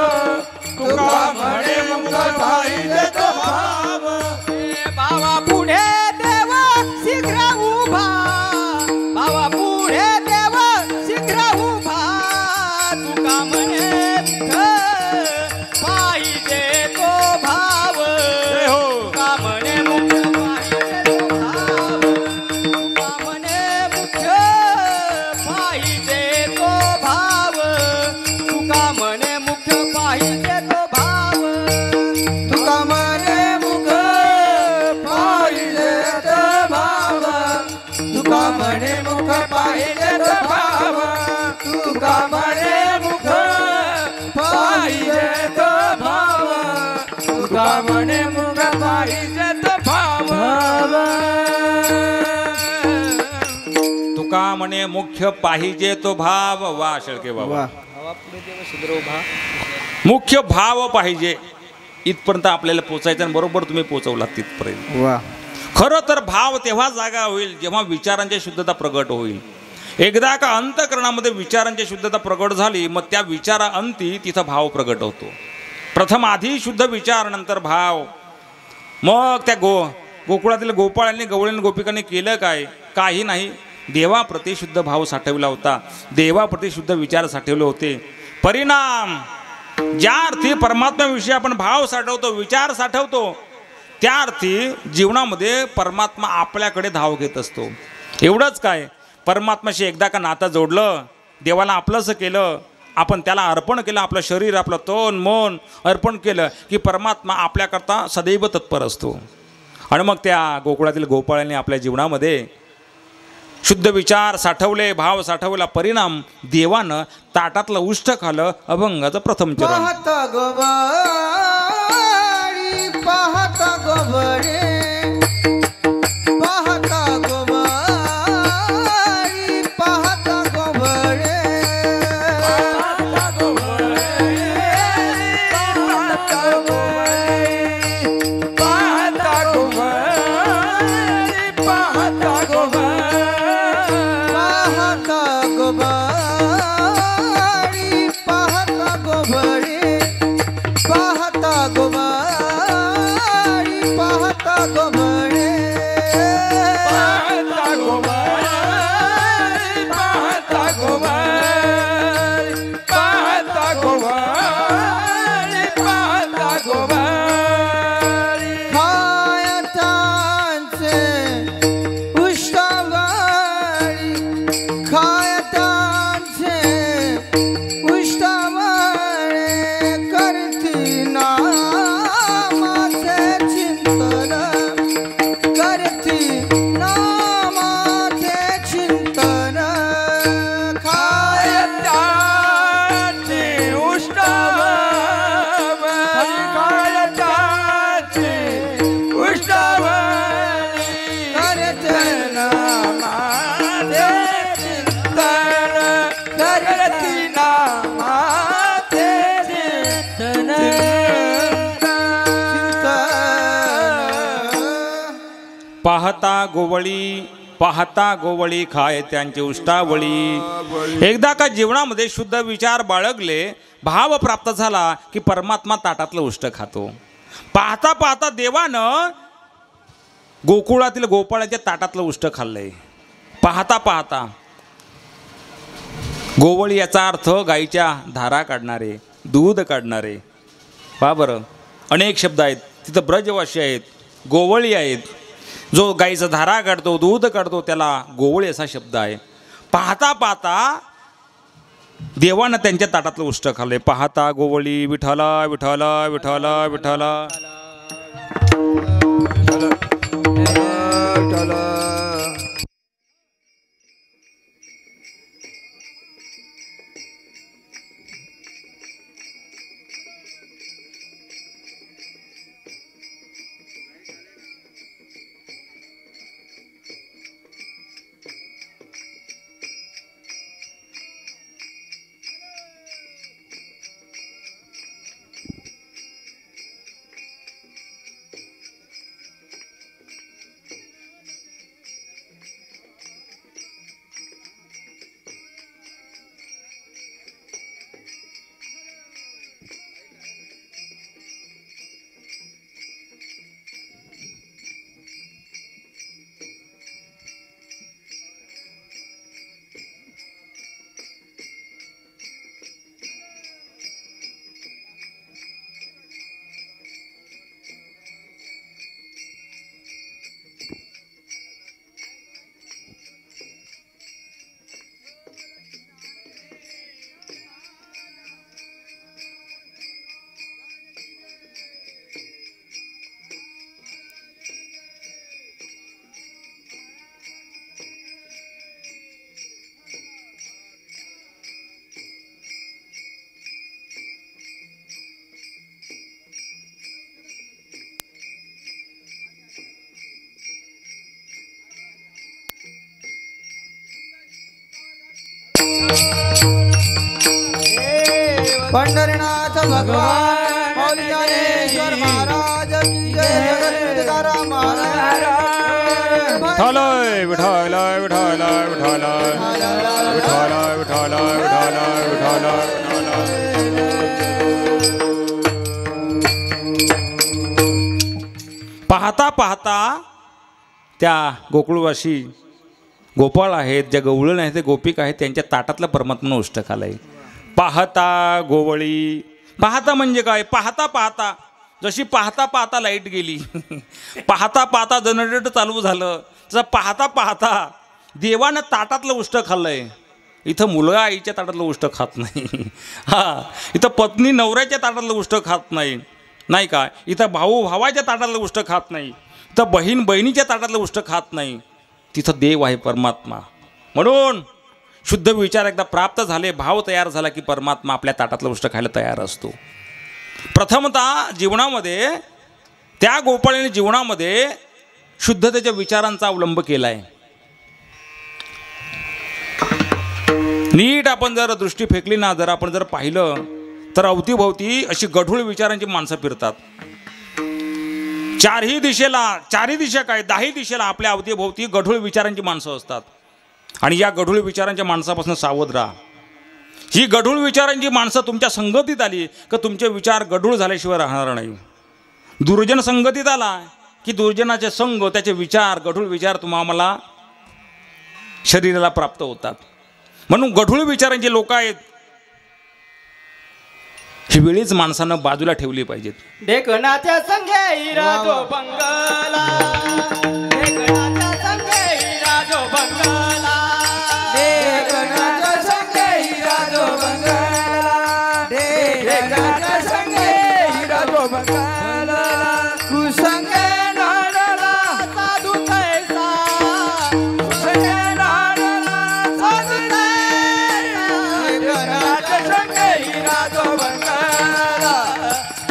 Speaker 3: तुका मने मुख्य पाहिजे तो भाव. भावा पुढे देव शीघ्र उभा, भावा पुढे देव शीघ्र उभा, तुका मने मुख्य पाहिजे तो भाव, तुका मने मुख्य पाहिजे तो भाव, तुका मने मुख्य पाहिजे तो भाव, तुका मने मुख्य पाहिजे तो भाव, तुका मने मुख्य पाहिजे तो भाव, तुका मने मुख्य पाहिजे तो भाव, तुका मने मुख्य पाहिजे तो भाव, तुका मने मुख्य पाहिजे तो भाव.
Speaker 1: तुका म्हणे मुख्य पाहिजे तो भाव. वा शेळके बाबा, मुख्य भाव पाहिजे इथपर्यंत आपल्याला पोचायचं आणि बरोबर तुम्ही पोचवलात तिथपर्यंत.
Speaker 2: वा.
Speaker 1: खरं तर भाव तेव्हा जागा होईल जेव्हा विचारांची शुद्धता प्रगट होईल. एकदा का अंतःकरणामध्ये विचारांची शुद्धता प्रगट झाली मग त्या विचारा अंती तिथं भाव प्रगट होतो. प्रथम आधी शुद्ध विचार नंतर भाव. मग त्या गोकुळातील गोपाळांनी गवळींनी गोपिकांनी केलं काय? काही नाही. देवाप्रती शुद्ध भाव साठवला होता, देवाप्रती शुद्ध विचार साठवले होते. परिणाम ज्या अर्थी परमात्म्याविषयी आपण भाव साठवतो, विचार साठवतो, त्या अर्थी जीवनामध्ये परमात्मा आपल्याकडे धाव घेत असतो. एवढंच काय, परमात्म्याशी एकदा का नातं जोडलं, देवाला आपलंसं केलं, आपण त्याला अर्पण केलं, आपलं शरीर, आपलं तन मन अर्पण केलं की परमात्मा आपल्याकरता सदैव तत्पर असतो. आणि मग त्या गोकुळातील गोपाळांनी आपल्या जीवनामध्ये शुद्ध विचार साठवले, भाव साठवला. परिणाम देवानं ताटातलं उष्ट खालं. अभंगाचं प्रथम चरण.
Speaker 3: पाहता गोबाळी पाहता गोबरे पाहता गोबाळी पाहता गोबरे
Speaker 1: पाहता गोवळी खाय त्यांची उष्टावळी. एकदा का जीवनामध्ये शुद्ध विचार बाळगले, भाव प्राप्त झाला की परमात्मा ताटातलं उष्ट खातो. पाहता पाहता देवानं गोकुळातील गोपाळाच्या ताटातलं उष्ट खाल्लंय. पाहता पाहता गोवळी याचा अर्थ गाईच्या धारा काढणारे, दूध काढणारे. पहा बरं, अनेक शब्द आहेत तिथं. ब्रजवासी आहेत, गोवळी आहेत. जो गाईचा धारा काढतो, दूध काढतो, त्याला गोवळी असा शब्द आहे. पाहता पाहता देवानं त्यांच्या ताटातलं उष्ट खाल्लंय. पाहता गोवळी विठाला विठाला विठाला विठाला.
Speaker 3: पंढरीनाथ भगवान मौली ज्ञानेश्वर महाराज की जय. जगत तुकाराम महाराज.
Speaker 1: विठालाय विठालाय विठालाय विठालाय विठालाय विठालाय विठालाय विठालाय. त्या गोकुळवासी गोपाळ आहेत, ज्या गवळण आहेत ते गोपिक आहेत, त्यांच्या ताटातलं परमात्मा उष्ट खालंय. पाहता गोवळी, पाहता म्हणजे काय, पाहता पाहता जशी पाहता पाहता लाईट गेली पाहता पाहता जनरेटर चालू झालं, तसं पाहता पाहता देवानं ताटातलं उष्ट खाल्लंय. इथं मुलगा आईच्या ताटातलं उष्ट खात नाही हां, इथं पत्नी नवऱ्याच्या ताटातलं उष्ट खात नाही, नाही का. इथं भाऊ भावाच्या ताटातलं उष्ट खात नाही, इथं बहीण बहिणीच्या ताटातलं उष्ट खात नाही. तिथं देव आहे परमात्मा. म्हणून शुद्ध विचार एकदा प्राप्त झाले, भाव तयार झाला की परमात्मा आपल्या ताटातलं उष्ट खायला तयार असतो. प्रथमतः जीवनामध्ये त्या गोपाळीने जीवनामध्ये शुद्धतेच्या विचारांचा अवलंब केला आहे. नीट आपण जर दृष्टी फेकली ना, जर आपण जर पाहिलं तर अवतीभोवती अशी गढूळ विचारांची माणसं फिरतात. चारही दिशा काय 10 दिशेला आपल्या अवतीभोवती गढूळ विचारांची माणसं असतात. आणि या गढूळ विचारांच्या माणसापासून सावध राहा. ही गढूळ विचारांची माणसं तुमच्या संगतीत आली का तुमचे विचार गढूळ झाल्याशिवाय राहणार नाही. दुर्जन संगतीत आला की दुर्जनाचे संग, त्याचे विचार, गढूळ विचार तुम्हाला शरीराला प्राप्त होतात. म्हणून गढूळ विचारांचे लोक आहेत, ही वेळीच माणसानं बाजूला ठेवली पाहिजेत.
Speaker 3: ढेकणाच्या संगे हिरा जो बंगला, ढेकणाच्या संगे हिरा जो बंगला, ढेकणाच्या संगे हिरा जो बंगला, ढेकणाच्या संगे हिरा जो बंगला, कुसंगे नाडला साधू कैसा, कुसंगे नाडला साधू कैसा, ढेकणाच्या संगे हिरा जो बंगला,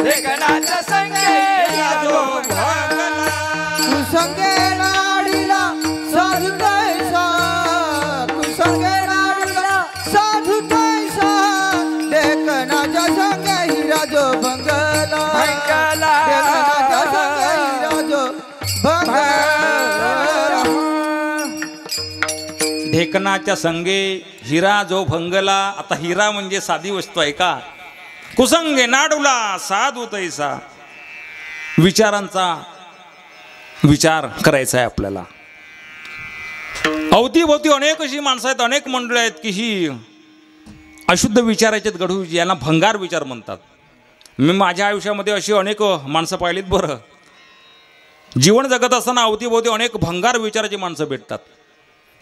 Speaker 3: ढेकणाच्या संगे हिरा जो बंगला, कुसंगे नाडीला साधू कैसा, कुसंगे नाडीला साधू कैसा, ढेकणाच्या संगे हिरा जो बंगला, ढेकणाच्या संगे हिरा जो बंगला.
Speaker 1: ढेकणाच्या संगे हिरा जो भंगला. आता हिरा म्हणजे साधी वस्तू आहे का. कुसंगे नाडूला साधू तैसा. विचारांचा विचार करायचा आहे आपल्याला. अवतीभोवती अनेक अशी माणसं आहेत, अनेक मंडळी आहेत की ही अशुद्ध विचाराचे गढूळ, यांना भंगार विचार म्हणतात. मी माझ्या आयुष्यामध्ये अशी अनेक माणसं पाहिलीत बरं. जीवन जगत असताना अवतीभोवती अनेक भंगार विचाराची माणसं भेटतात.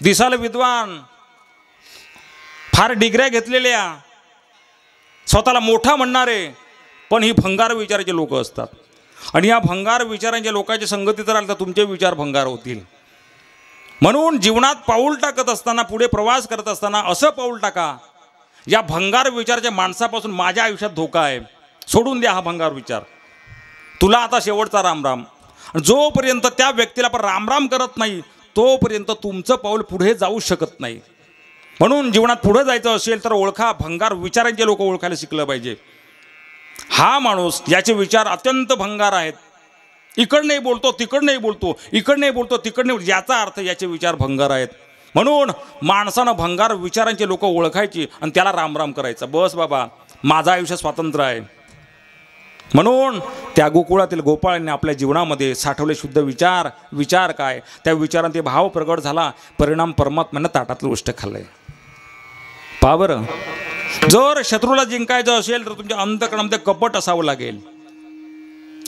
Speaker 1: दिसायला विद्वान, फार डिग्र्या घेतलेल्या, स्वतःला मोठा म्हणणारे, पण ही भंगार विचाराचे लोक असतात. आणि या भंगार विचारांच्या लोकांच्या संगतीत राहिलं तर तुमचे विचार भंगार होतील. म्हणून जीवनात पाऊल टाकत असताना, पुढे प्रवास करत असताना असं पाऊल टाका, या भंगार विचाराच्या माणसापासून माझ्या आयुष्यात धोका आहे, सोडून द्या हा भंगार विचार. तुला आता शेवटचा रामराम. जोपर्यंत त्या व्यक्तीला आपण रामराम करत नाही तोपर्यंत तुमचं पाऊल पुढे जाऊ शकत नाही. म्हणून जीवनात पुढे जायचं असेल तर ओळखा, भंगार विचारांचे लोक ओळखायला शिकलं पाहिजे. हा माणूस, याचे विचार अत्यंत भंगार आहेत, इकड नाही बोलतो तिकड नाही बोलतो, इकड नाही बोलतो तिकड नाही बोलतो, याचा अर्थ याचे विचार भंगार आहेत. म्हणून माणसानं भंगार विचारांचे लोक ओळखायची आणि त्याला रामराम करायचं. बस बाबा, माझं आयुष्य स्वातंत्र्य आहे. म्हणून त्या गोकुळातील गोपाळांनी आपल्या जीवनामध्ये साठवले शुद्ध विचार. विचार काय, त्या विचारांचे भाव प्रगट झाला, परिणाम परमात्म्यानं ताटातलं उष्ट खाल्लंय. पहा बरं, जर शत्रूला जिंकायचं असेल तर तुमच्या अंतःकरणामध्ये कपट असावं लागेल.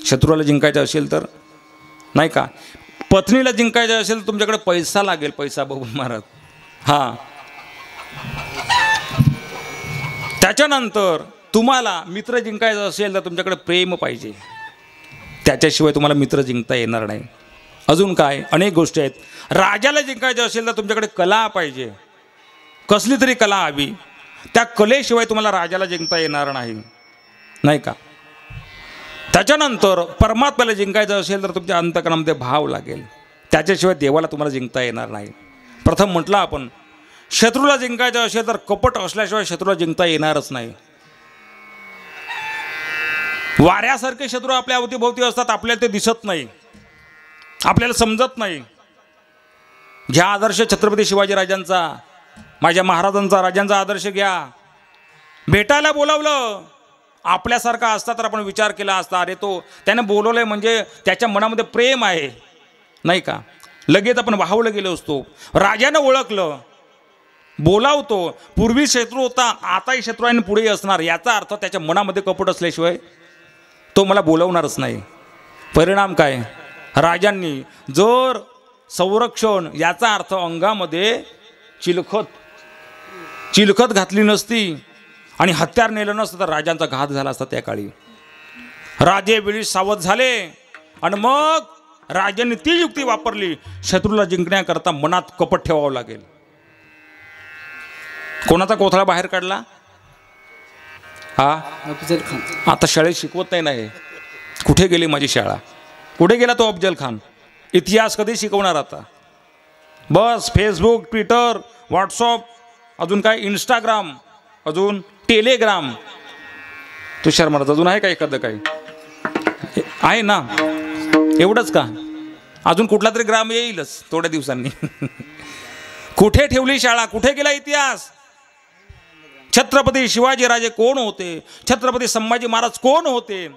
Speaker 1: शत्रूला जिंकायचं असेल तर, नाही का, पत्नीला जिंकायचं असेल तर तुमच्याकडे पैसा लागेल, पैसा बघून मारत. हां, त्याच्यानंतर तुम्हाला मित्र जिंकायचं असेल तर तुमच्याकडे प्रेम पाहिजे, त्याच्याशिवाय तुम्हाला मित्र जिंकता येणार नाही. अजून काय, अनेक गोष्टी आहेत. राजाला जिंकायचं असेल तर तुमच्याकडे कला पाहिजे, कसली तरी कला हवी, त्या कलेशिवाय तुम्हाला राजाला जिंकता येणार नाही, नाही का. त्याच्यानंतर परमात्म्याला जिंकायचं असेल तर तुमच्या अंतःकरणामध्ये भाव लागेल, त्याच्याशिवाय देवाला तुम्हाला जिंकता येणार नाही. प्रथम म्हटलं आपण, शत्रूला जिंकायचं असेल तर कपट असल्याशिवाय शत्रूला जिंकता येणारच नाही. वाऱ्यासारखे शत्रू आपल्या अवतीभोवती असतात, आपल्याला ते दिसत नाही, आपल्याला समजत नाही. घ्या आदर्श छत्रपती शिवाजीराजांचा, माझ्या महाराजांचा, राजांचा आदर्श घ्या. भेटायला बोलावलं, आपल्यासारखा असता तर आपण विचार केला असता, अरे तो त्याने बोलवलंय म्हणजे त्याच्या मनामध्ये प्रेम आहे, नाही का. लगेच आपण वाहवलं गेलो असतो. राजानं ओळखलं, बोलावतो. पूर्वी शत्रू होता, आताही शत्रू आणि पुढेही असणार. याचा अर्थ त्याच्या मनामध्ये कपट असल्याशिवाय तो मला बोलावणारच नाही. परिणाम काय? राजांनी जर संरक्षण, याचा अर्थ अंगामध्ये चिलखत घातली नसती आणि हत्यार नेलं नसतं तर राजांचा घात झाला असता. त्या काळी राजे वेळी सावध झाले आणि मग राजांनी ती युक्ती वापरली, शत्रूला जिंकण्याकरता मनात कपट ठेवावं लागेल. कोणाचा कोथळा बाहेर काढला? हा,
Speaker 3: अफजल खान.
Speaker 1: आता शाळेत शिकवत नाही ना हे. कुठे गेली माझी शाळा? कुठे गेला तो अफजल खान? इतिहास कधी शिकवणार आता? बस फेसबुक, ट्विटर, व्हॉट्सअप, अजून काय इंस्टाग्राम, अजून टेलिग्राम. तुषार महाराज अजून आहे का एखादं? काही आहे ना? एवढंच का? अजून कुठला तरी ग्राम येईलच थोड्या दिवसांनी. कुठे ठेवली शाळा? कुठे गेला इतिहास? छत्रपती शिवाजीराजे कोण होते? छत्रपती संभाजी महाराज कोण होते?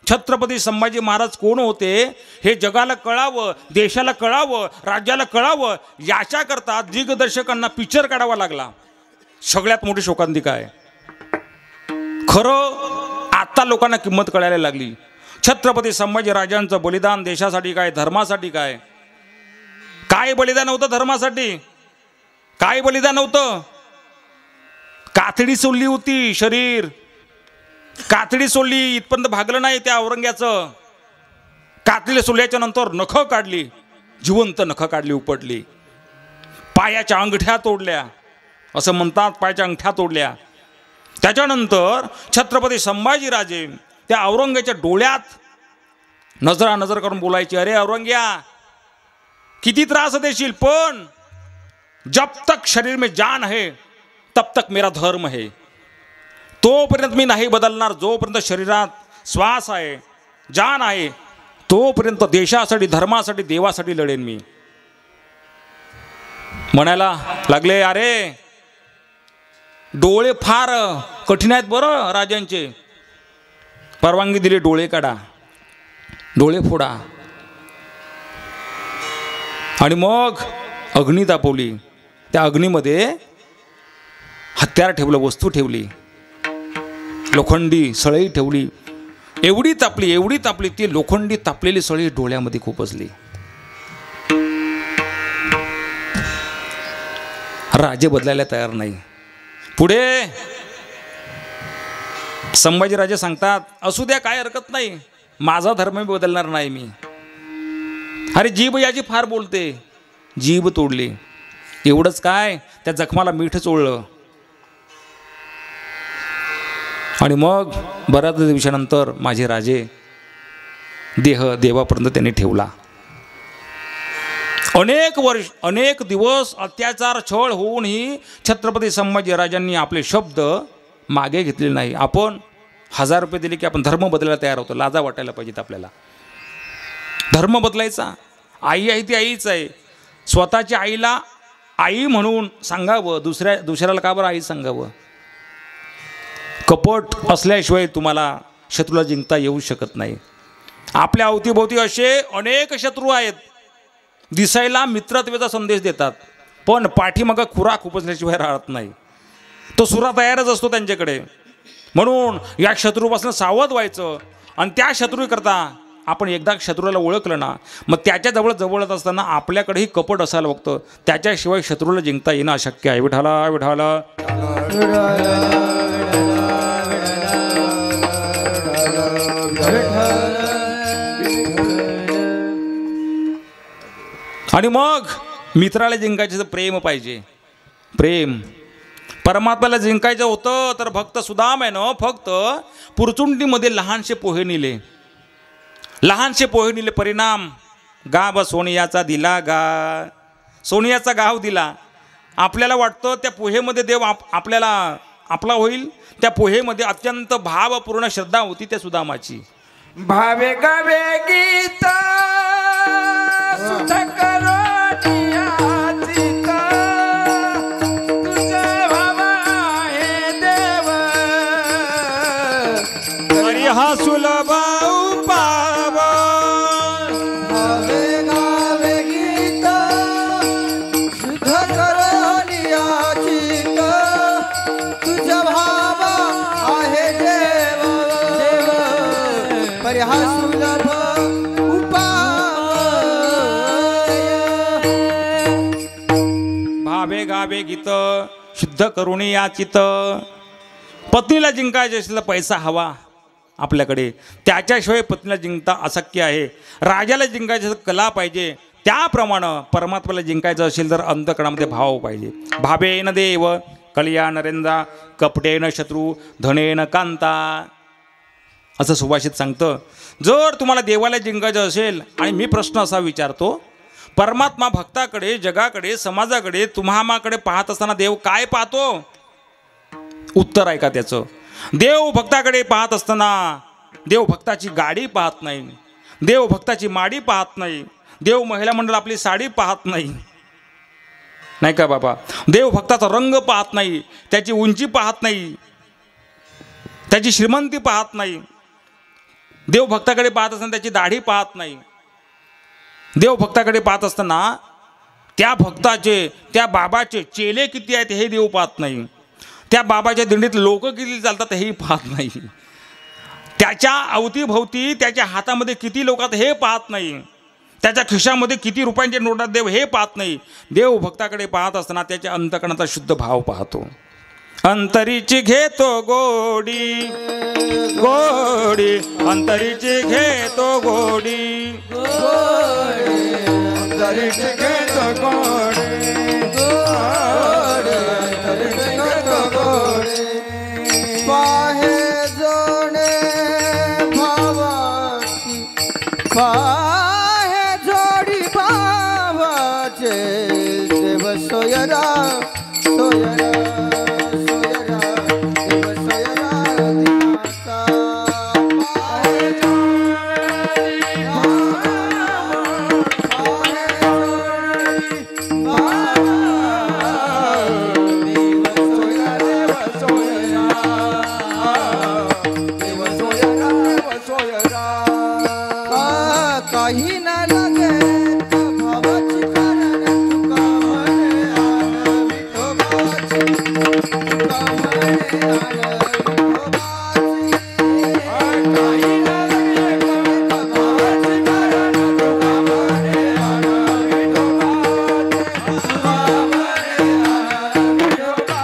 Speaker 1: छत्रपती संभाजी महाराज कोण होते हे जगाला कळावं, देशाला कळावं, राज्याला कळावं, याच्याकरता दिग्दर्शकांना पिक्चर काढावा लागला. सगळ्यात मोठी शोकांतिका आहे. खरं आता लोकांना किंमत कळायला लागली. छत्रपती संभाजी राजांचं बलिदान देशासाठी काय, धर्मासाठी काय? काय बलिदान होतं धर्मासाठी? काय बलिदान होतं? कातडी सोडली होती शरीर, कातडी सोडली, इथपर्यंत भागलं नाही त्या औरंग्याचं. कातडीला सोडल्याच्या नंतर नखं काढली, जिवंत नखं काढली, उपटली. पायाच्या अंगठ्या तोडल्या, असं म्हणतात, पायाच्या अंगठ्या तोडल्या. त्याच्यानंतर छत्रपती संभाजीराजे त्या औरंग्याच्या डोळ्यात नजरानजर करून बोलायचे, अरे औरंग्या किती त्रास देशील, पण जब तक शरीर में जान है तब तक मेरा धर्म है. तोपर्यंत मी नाही बदलणार. जोपर्यंत शरीरात श्वास आहे, जान आहे, तोपर्यंत देशासाठी, धर्मासाठी, देवासाठी लढेन मी. म्हणायला लागले, अरे डोळे फार कठीण आहेत बरं राजांचे. परवानगी दिली, डोळे काढा, डोळे फोडा. आणि मग अग्नी तापवली. त्या अग्नीमध्ये हत्यार ठेवलं, वस्तू ठेवली, लोखंडी सळई ठेवली. एवढी तापली ती लोखंडी तापलेली सळई डोळ्यामध्ये खुपसली. राजे बदलायला तयार नाही. पुढे संभाजीराजे सांगतात, असू द्या, काय हरकत नाही, माझा धर्म बदलणार नाही मी. अरे जीभ याची फार बोलते, जीभ तोडली. एवढंच काय, त्या जखमाला मीठ चोळलं. आणि मग बऱ्याच दिवसानंतर माझे राजे देह देवापर्यंत त्यांनी ठेवला. अनेक वर्ष, अनेक दिवस अत्याचार, छळ होऊनही छत्रपती संभाजीराजांनी आपले शब्द मागे घेतलेले नाही. आपण 1000 रुपये दिले की आपण धर्म बदलायला तयार होतो. लाजा वाटायला पाहिजेत आपल्याला. धर्म बदलायचा. आई आहे ती आईच आहे. स्वतःच्या आईला आई म्हणून सांगावं, दुसऱ्याला का बरं आई सांगावं? कपट असल्याशिवाय तुम्हाला शत्रूला जिंकता येऊ शकत नाही. आपल्या अवतीभोवती असे अनेक शत्रू आहेत, दिसायला मित्रत्वाचा संदेश देतात, पण पाठीमागं खुरा खुपसल्याशिवाय राहत नाही. तो सुरा तयारच असतो त्यांच्याकडे. म्हणून या शत्रूपासून सावध व्हायचं. आणि त्या शत्रूकरता आपण एकदा शत्रूला ओळखलं ना, मग त्याच्या जवळच असताना आपल्याकडेही कपट असायला बघतं. त्याच्याशिवाय शत्रूला जिंकता येणं अशक्य आहे. विठाला विठाला. आणि मग मित्राला जिंकायचं तर प्रेम पाहिजे. प्रेम. परमात्म्याला जिंकायचं होतं तर भक्त सुदाम आहे ना, फक्त पुरचुंडीमध्ये लहानशे पोहे नेले. परिणाम गाव सोनियाचा दिला गा. सोनियाचा गाव दिला. आपल्याला वाटतं त्या पोहेमध्ये देव आपल्याला आपला होईल. त्या पोहेमध्ये अत्यंत भावपूर्ण श्रद्धा होती त्या सुदामाची.
Speaker 2: भावे गावे गीता सुख करोनिया चिता, तुझे भाव आहे देव,
Speaker 1: हरी हा सुलभ उपाव.
Speaker 3: गावे गावे हा सुलभ
Speaker 1: भावे गावे गीत शुद्ध करुणी या चित. पत्नीला जिंकायचे असेल तर पैसा हवा आपल्याकडे, त्याच्याशिवाय पत्नीला जिंकता अशक्य आहे. राजाला जिंकायचं असेल तर कला पाहिजे, त्याप्रमाणे परमात्म्याला जिंकायचं असेल तर अंतःकरणामध्ये भाव पाहिजे. भावेन देव कलिया नरेंद्रा कपटेन शत्रू धनेन कांता असं सुभाषित सांगतं. जर तुम्हाला देवाला जिंकायचं असेल, आणि मी प्रश्न असा विचारतो, परमात्मा भक्ताकडे, जगाकडे, समाजाकडे, तुम्हामाकडे पाहत असताना देव काय पाहतो? उत्तर आहे का त्याचं? देव भक्ताकडे पाहत असताना देव भक्ताची गाडी पाहत नाही, देव भक्ताची माडी पाहत नाही, देव महिला मंडळ आपली साडी पाहत नाही, नाही का बाबा? देव भक्ताचा रंग पाहत नाही, त्याची उंची पाहत नाही, त्याची श्रीमंती पाहत नाही. देव भक्ताकडे पाहत असताना त्याची दाढी पाहत नाही. देव भक्ताकडे पाहत असताना त्या भक्ताचे, त्या बाबाचे चेले किती आहेत हे देव पाहत नाही. त्या बाबाच्या दिंडीत लोक किती चालतात हेही पाहत नाही. त्याच्या अवतीभोवती त्याच्या हातामध्ये किती लोक आहेत हे पाहत नाही. त्याच्या खिशामध्ये किती रुपयांचे नोटात देव हे पाहत नाही. देव भक्ताकडे पाहत असताना त्याच्या अंतःकरणाचा शुद्ध भाव पाहतो. अंतरीची घेतो गोडी गोडी, अंतरीची घेतो गोडी
Speaker 2: अंतरीची घेतो गोडी अंतरीची घेतो गोडी.
Speaker 3: पाहे जोडे भावाची, पाहे जोडी भावाचे, देव सोयरा सोयरा सोयरा, देव सोयरा दिनाचा. पाहे जोडी भावा, पाहे जोडी भावा, देव सोयरा देव सोयरा,
Speaker 2: देव सोयरा देव सोयरा.
Speaker 3: काही ना लागे भावाची कारण तुका म्हणे आण विठोबाची, तुका म्हणे आण विठोबाची.
Speaker 2: काही ना लागे भावाची कारण तुका म्हणे आण विठोबाची, तुका म्हणे आण विठोबाची.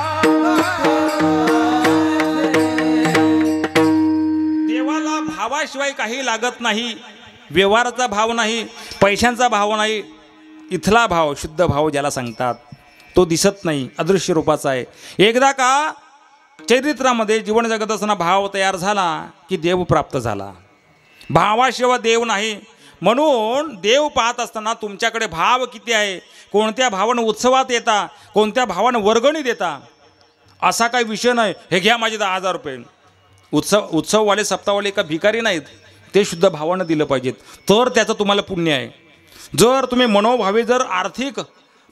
Speaker 1: देवाला भावाशिवाय काही लागत नाही. व्यवहाराचा भाव नाही, पैशांचा भाव नाही. इथला भाव, शुद्ध भाव ज्याला सांगतात, तो दिसत नाही, अदृश्य रूपाचा आहे. एकदा का चरित्रामध्ये जीवन जगत असताना भाव तयार झाला की देव प्राप्त झाला. भावाशिवाय देव नाही. म्हणून देव पाहत असताना तुमच्याकडे भाव किती आहे, कोणत्या भावानं उत्सवात येता, कोणत्या भावानं वर्गणी देता, असा काही विषय नाही. हे घ्या माझे 10,000 रुपये. उत्सववाले सप्ताहवाले का भिकारी नाहीत, ते शुद्ध भावानं दिलं पाहिजेत, तर त्याचं तुम्हाला पुण्य आहे. जर तुम्ही मनोभावे जर आर्थिक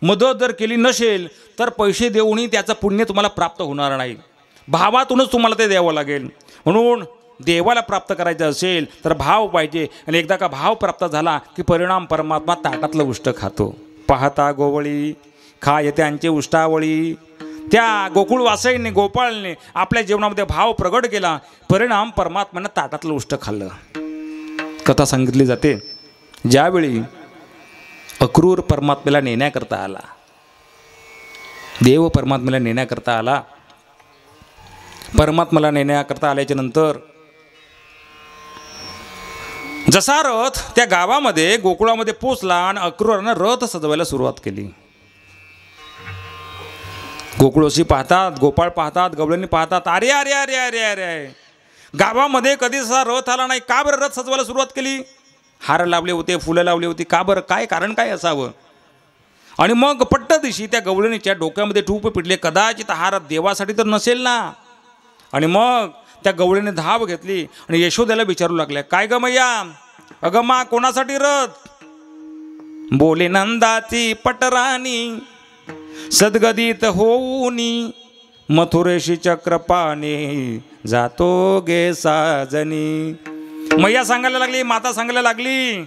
Speaker 1: मदत जर केली नसेल तर पैसे देऊनही त्याचं पुण्य तुम्हाला प्राप्त होणार नाही. भावातूनच तुम्हाला ते द्यावं लागेल. म्हणून देवाला प्राप्त करायचं असेल तर भाव पाहिजे. आणि एकदा का भाव प्राप्त झाला की परिणाम परमात्मा ताटातलं उष्ट खातो. पाहता गोवळी खाय त्यांचे उष्टावळी. त्या गोकुळवासईने, गोपाळने आपल्या जीवनामध्ये भाव प्रगट केला, परिणाम परमात्म्यानं ताटातलं उष्ट खाल्लं. कथा सांगितली जाते, ज्यावेळी अक्रूर परमात्म्याला नेण्याकरता आला, देव परमात्म्याला नेण्याकरता आला. परमात्म्याला नेण्याकरता आल्याच्या नंतर जसा रथ त्या गावामध्ये गोकुळामध्ये पोचला आणि अक्रूरानं रथ सजवायला सुरुवात केली. गोकुळशी पाहतात, गोपाळ पाहतात, गवळणी पाहतात, अरे अरे अरे अरे अरे गावामध्ये कधी असा रथ आला नाही. का बरं रथ सजवायला सुरुवात केली? हार लावले होते, फुलं लावली होती, का बरं? काय कारण काय असावं? आणि मग पट्ट दिवशी त्या गवळणीच्या डोक्यामध्ये टूप पिटले, कदाचित हा रथ देवासाठी तर नसेल ना. आणि मग त्या गवळीने धाव घेतली आणि यशोदेला विचारू लागल्या, काय ग मैया, अगं मा कोणासाठी रथ? बोले नंदाची पटराणी सद्गदित होऊनी, मथुरेशी चक्रपाणी जातो गे साजनी. मैया सांगायला लागली, माता सांगायला लागली,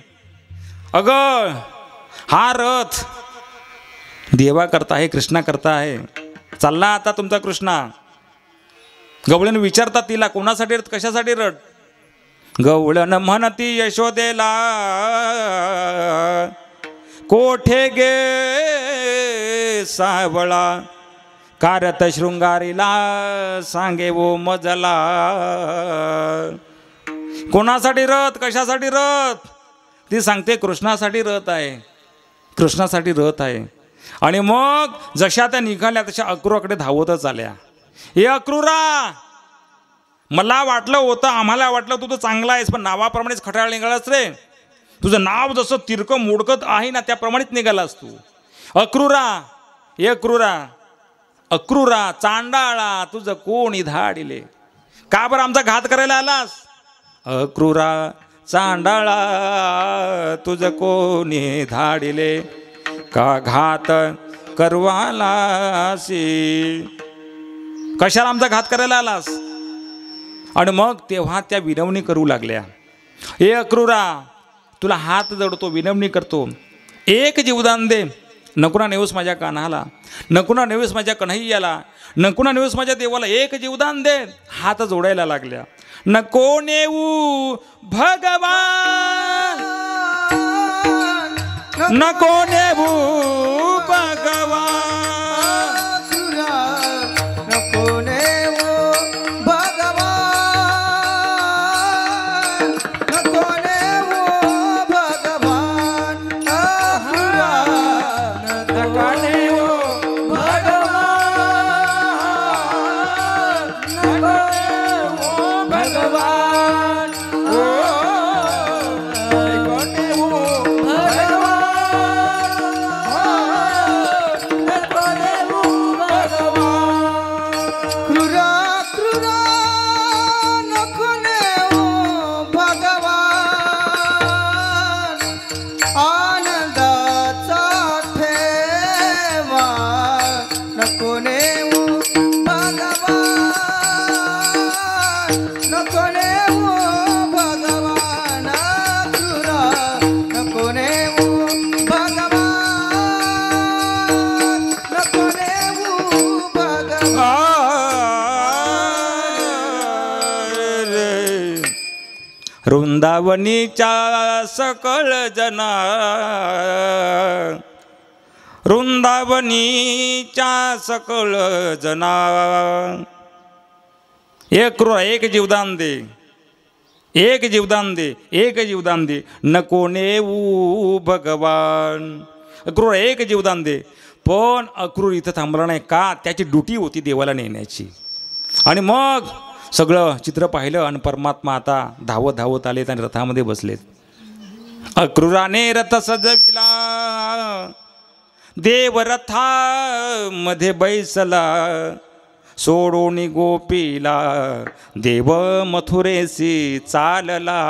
Speaker 1: अगं हा रथ देवा करता आहे, कृष्णा करता आहे. चालला आता तुमचा कृष्णा. गवळीने विचारतात तिला, कोणासाठी रथ, कशासाठी रथ? गवळण म्हणती यशोदेला कोठे गे सावळा कारत शृंगारीला सांगे वो मजला. कोणासाठी रथ, कशासाठी रथ? ती सांगते कृष्णासाठी रथ आहे, कृष्णासाठी रथ आहे. आणि मग जशा त्या निघाल्या तशा अक्रूराकडे धावतच आल्या. हे अक्रूरा, मला वाटलं होतं, आम्हाला वाटलं तू तर चांगला आहेस, पण नावाप्रमाणेच खटाळ निघालास रे. तुझं नाव जसं तिरकं मोडकत आहे ना त्याप्रमाणेच निघालास तू. अक्रूरा, हे अक्रूरा, अक्रूरा चांडाळा तुझं कोणी धाडिले. का बरं आमचा घात करायला आलास? अक्रूरा चांडाळा तुझं कोणी धाडिले, का घात करवालासी. कशाला आमचा घात करायला आलास? आणि मग तेव्हा त्या विनवणी करू लागल्या. हे अक्रूरा, तुला हात जोडतो, विनवणी करतो, एक जीवदान दे. नको ना नेऊस माझ्या कान्हाला, नको ना नेऊस माझ्या कन्हैयाला, नको ना नेऊस माझ्या देवाला, एक जीवदान दे. हात जोडायला लागल्या. नको नेऊ भगवान, नको नेऊ भगवान,
Speaker 3: नको नेऊ भगवान, नको नेऊ भगवान, नको नेऊ भगवान, नको नेऊ भगवान, नको नेऊ
Speaker 1: वृंदावनीच्या सकळ जना, वृंदावनीच्या सकळ जना, एक जीवदान दे, एक जीवदान दे, एक जीवदान दे, नको नेऊ भगवान. अक्रूर एक जीवदान दे. पण अक्रूर इथं थांबला नाही. का? त्याची ड्युटी होती देवाला नेण्याची. आणि मग सगळं चित्र पाहिलं आणि परमात्मा आता धावत धावत आलेत आणि रथामध्ये बसलेत. अक्रूराने रथ सजविला, देव रथामध्ये बैसला, सोडून गोपीला देव मथुरेसी चालला.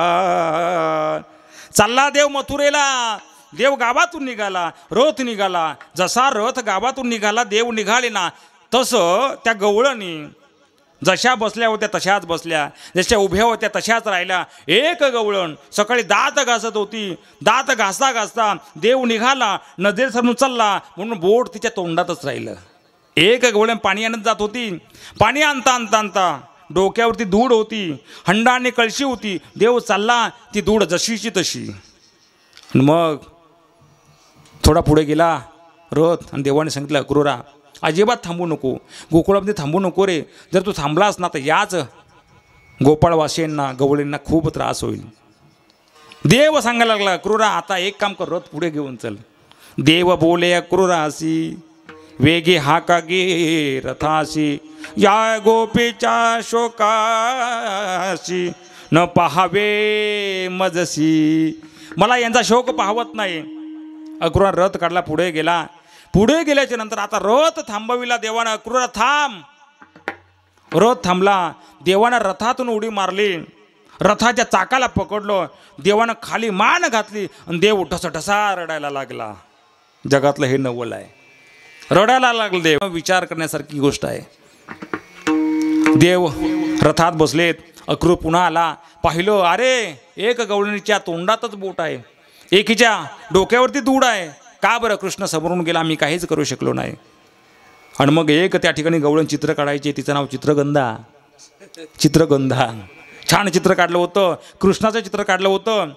Speaker 1: चालला देव मथुरेला. देव गावातून निघाला, रथ निघाला. जसा रथ गावातून निघाला, देव निघाले ना, तसं त्या गवळणी जशा बसल्या होत्या तशाच बसल्या, जशा उभ्या होत्या तशाच राहिल्या. एक गवळण सकाळी दात घासत होती. दात घासता घासता देव निघाला, नजर सरून चालला म्हणून बोट तिच्या तोंडातच राहिलं. एक गवळण पाणी आणत जात होती. पाणी आणता आणता आणता डोक्यावरती धूळ होती, हंडा आणि कळशी होती. देव चालला, ती धूळ जशीची तशी. मग थोडा पुढे गेला रथ आणि देवाने सांगितलं, अक्रूरा अजिबात थांबू नको, गोकुळामध्ये थांबू नको रे. जर तू थांबलास ना तर याच गोपाळवासीयांना, गवळींना खूप त्रास होईल. देव सांगायला लागला, अक्रूरा आता एक काम कर, रथ पुढे घेऊन चल. देव बोले अक्रूरासी, वेगे हाका गे रथासी, या गोपीच्या शोकाशी न पहावे मजसी. मला यांचा शोक पाहवत नाही. अक्रूरा रथ काढला, पुढे गेला. पुढे गेल्याच्या नंतर आता रथ थांबविला देवानं. अक्रूरा थांब. रथ थांबला. देवानं रथातून उडी मारली, रथाच्या चाकाला पकडलं. देवानं खाली मान घातली आणि देव ढसढसा रडायला लागला. जगातलं हे नवल आहे, रडायला लागलं देव. विचार करण्यासारखी गोष्ट आहे. देव रथात बसलेत. अक्रूर पुन्हा आला. पाहिलं, अरे एक गवळणीच्या तोंडातच बोट आहे, एकीच्या डोक्यावरती दूड आहे. का बरं? कृष्ण समोरून गेला, आम्ही काहीच करू शकलो नाही. आणि मग एक त्या ठिकाणी गवळण चित्र काढायचे, तिचं नाव चित्रगंधा. चित्रगंधा छान चित्र काढलं होतं, कृष्णाचं चित्र काढलं होतं.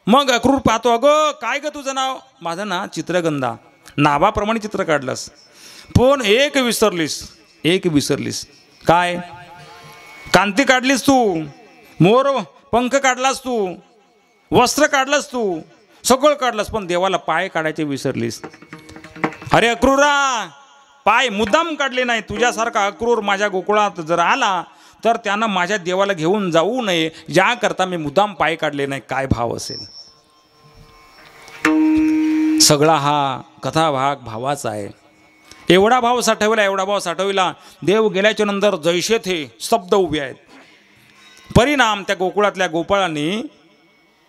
Speaker 1: मग अक्रूर पाहतो, अगं काय ग तुझं नाव? माझं ना चित्रगंधा. नावाप्रमाणे चित्र काढलंस, पण एक विसरलीस. काय? कांती काढलीस तू, मोर पंख काढलास तू, वस्त्र काढलंस तू, सगळं काढलंस, पण देवाला पाय काढायचे विसरलीस. अरे अक्रूरा, पाय मुद्दाम काढले नाही. तुझ्यासारखा अक्रूर माझ्या गोकुळात जर आला तर त्यानं माझ्या देवाला घेऊन जाऊ नये याकरता मी मुद्दाम पाय काढले नाही. काय भाव असेल? सगळा हा कथाभाग भावाचा आहे. एवढा भाव साठविला. देव गेल्याच्या नंतर जैसे थे स्तब्ध उभे आहेत. परिणाम त्या गोकुळातल्या गोपाळांनी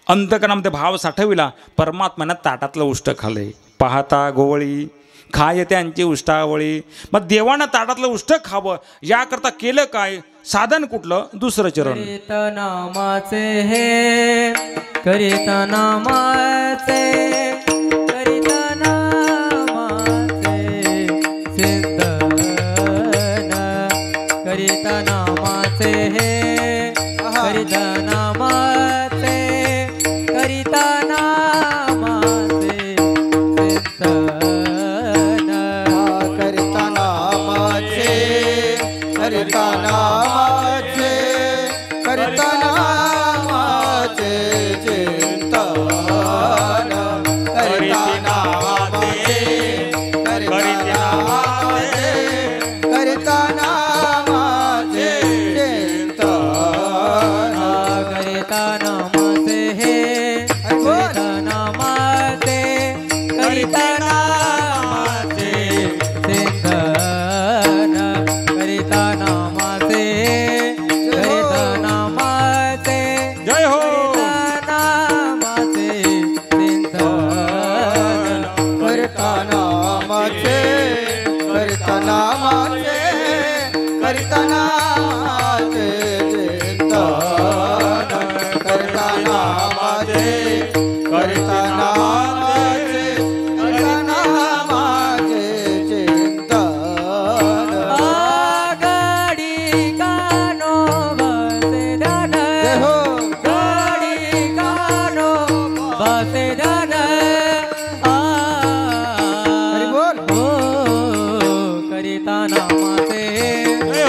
Speaker 1: अंतकरणामध्ये भाव साठविला. परमात्म्यानं ताटातलं उष्ट खाल्ले. पाहता गोवळी खाय त्यांची उष्टावळी. मग देवानं ताटातलं उष्ट खावं याकरता केलं काय? साधन कुठलं? दुसरं चरण.
Speaker 3: करीत नामाचे हे, करीत नामाचे, करीत नामाचे सिद्धन, करीत नामाचे हे, करीत नामाचे, करीत नामाचे सिद्धन, करीत नामाचे, करीत नामाचे, करीत नामाचे चिंतन, करीत नामाचे, करीत नामाचे, करीत नामाचे चिंतन, करीत नामाचे हे, करीत नामाचे, करीत नामाचे चिंतन, करीत नामाचे, करीत नामाचे,
Speaker 1: जय हो.
Speaker 3: करीत नामाचे चिंतन, करीत नामाचे, करीत नामाचे, करीत नामाचे चिंतन, करीत नामाचे, करीत नामाचे, करीत नामाचे चिंतन. आगडी कानो बसे धन, गाडी कानो बसे धन, हो करीत नामाचे,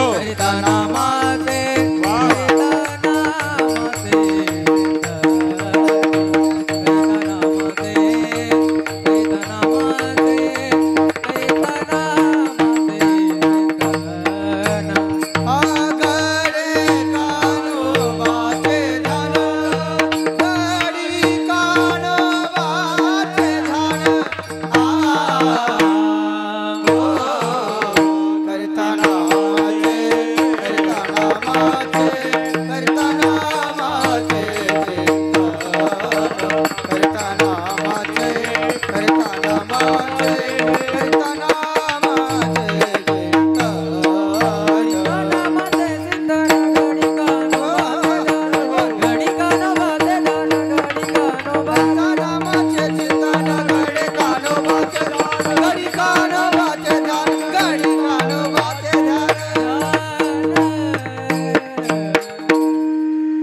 Speaker 3: करीत नामाचे, करीत नामाचे,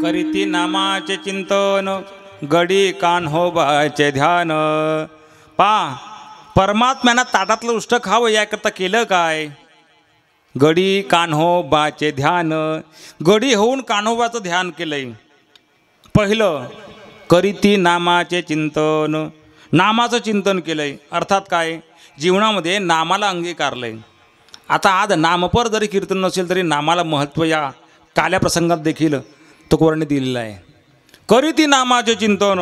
Speaker 1: करीती नामाचे चिंतन, गडी कान्होबाचे ध्यान. पा परमात्म्यानं ताटातलं उष्ट खावं याकरता केलं काय? गडी कान्होबाचे ध्यान. गडी होऊन कान्होबाचं ध्यान केलंय. पहिलं करीती नामाचे चिंतन, नामाचं चिंतन केलंय. अर्थात काय? जीवनामध्ये नामाला अंगीकारलंय. आता आज नामपर जरी कीर्तन नसेल तरी नामाला महत्त्व या काल्या प्रसंगात देखील तुकोबांनी दिलेलं आहे. करीती नामाचे चिंतन.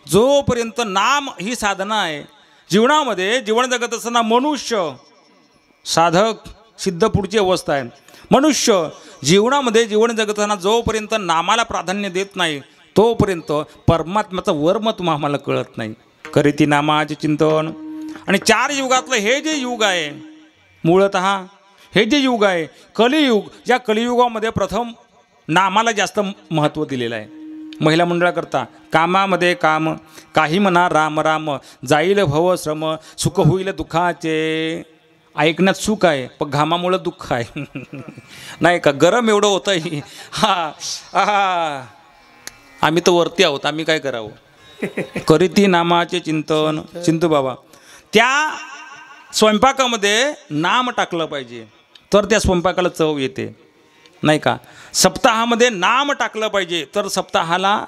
Speaker 1: जोपर्यंत नाम ही साधना आहे जीवनामध्ये, जीवन जगत असताना मनुष्य साधक सिद्ध पुढची अवस्था आहे. मनुष्य जीवनामध्ये जीवन जगत असताना जोपर्यंत नामाला प्राधान्य देत नाही तोपर्यंत परमात्म्याचं वर्मत्व आम्हाला कळत नाही. करीती नामाचे चिंतन. आणि 4 युगातलं हे जे युग आहे, मूळतः हे जे युग आहे कलियुग, या कलियुगामध्ये प्रथम नामाला जास्त महत्त्व दिलेलं आहे. महिला मंडळाकरता कामामध्ये काम, काही म्हणा राम राम, जाईल भव श्रम, सुख होईल दुःखाचे. ऐकण्यात सुख आहे पण घामामुळं दुःख आहे नाही का. गरम एवढं होतं आहे. आम्ही तर वरती आहोत, आम्ही काय करावं. करीती नामाचे चिंतन. चिंतू बाबा त्या स्वयंपाकामध्ये नाम टाकलं पाहिजे तर त्या स्वयंपाकाला चव येते नाही का. सप्ताहामध्ये नाम टाकलं पाहिजे तर सप्ताहाला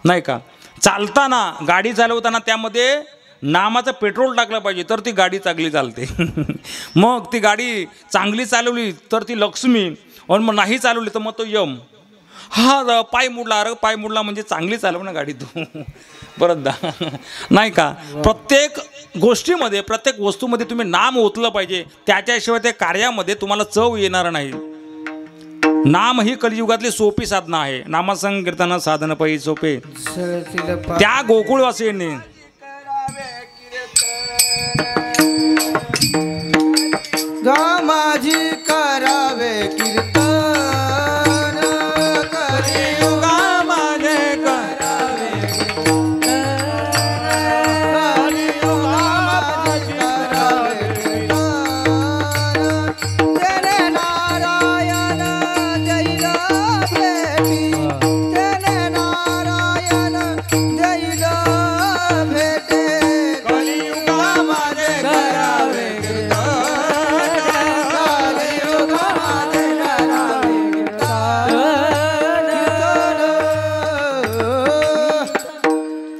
Speaker 1: नाही का. चालताना गाडी चालवताना त्यामध्ये नामाचं पेट्रोल टाकलं पाहिजे तर ती गाडी चांगली चालते मग ती गाडी चांगली चालवली तर ती लक्ष्मी, आणि मग नाही चालवली तर मग तो यम. पाय मुडला, अरे पाय मुडला म्हणजे चांगली चालव ना गाडी तू परत दा नाही का. प्रत्येक गोष्टीमध्ये प्रत्येक वस्तूमध्ये तुम्ही नाम ओतलं पाहिजे, त्याच्याशिवाय त्या कार्यामध्ये तुम्हाला चव येणार नाही. नाम ही कलियुगातली सोपी साधना आहे. नामसंकीर्तन साधन पै सोपे. त्या गोकुळवासियांनी
Speaker 3: गा माझी करावे कीर्तन कलियुगा माझे करावे कलियुगा माझे करावे कीर्तन तेने नारायण जैला भेटी तेने नारायण जैला भेटे कलियुगा माझे करावे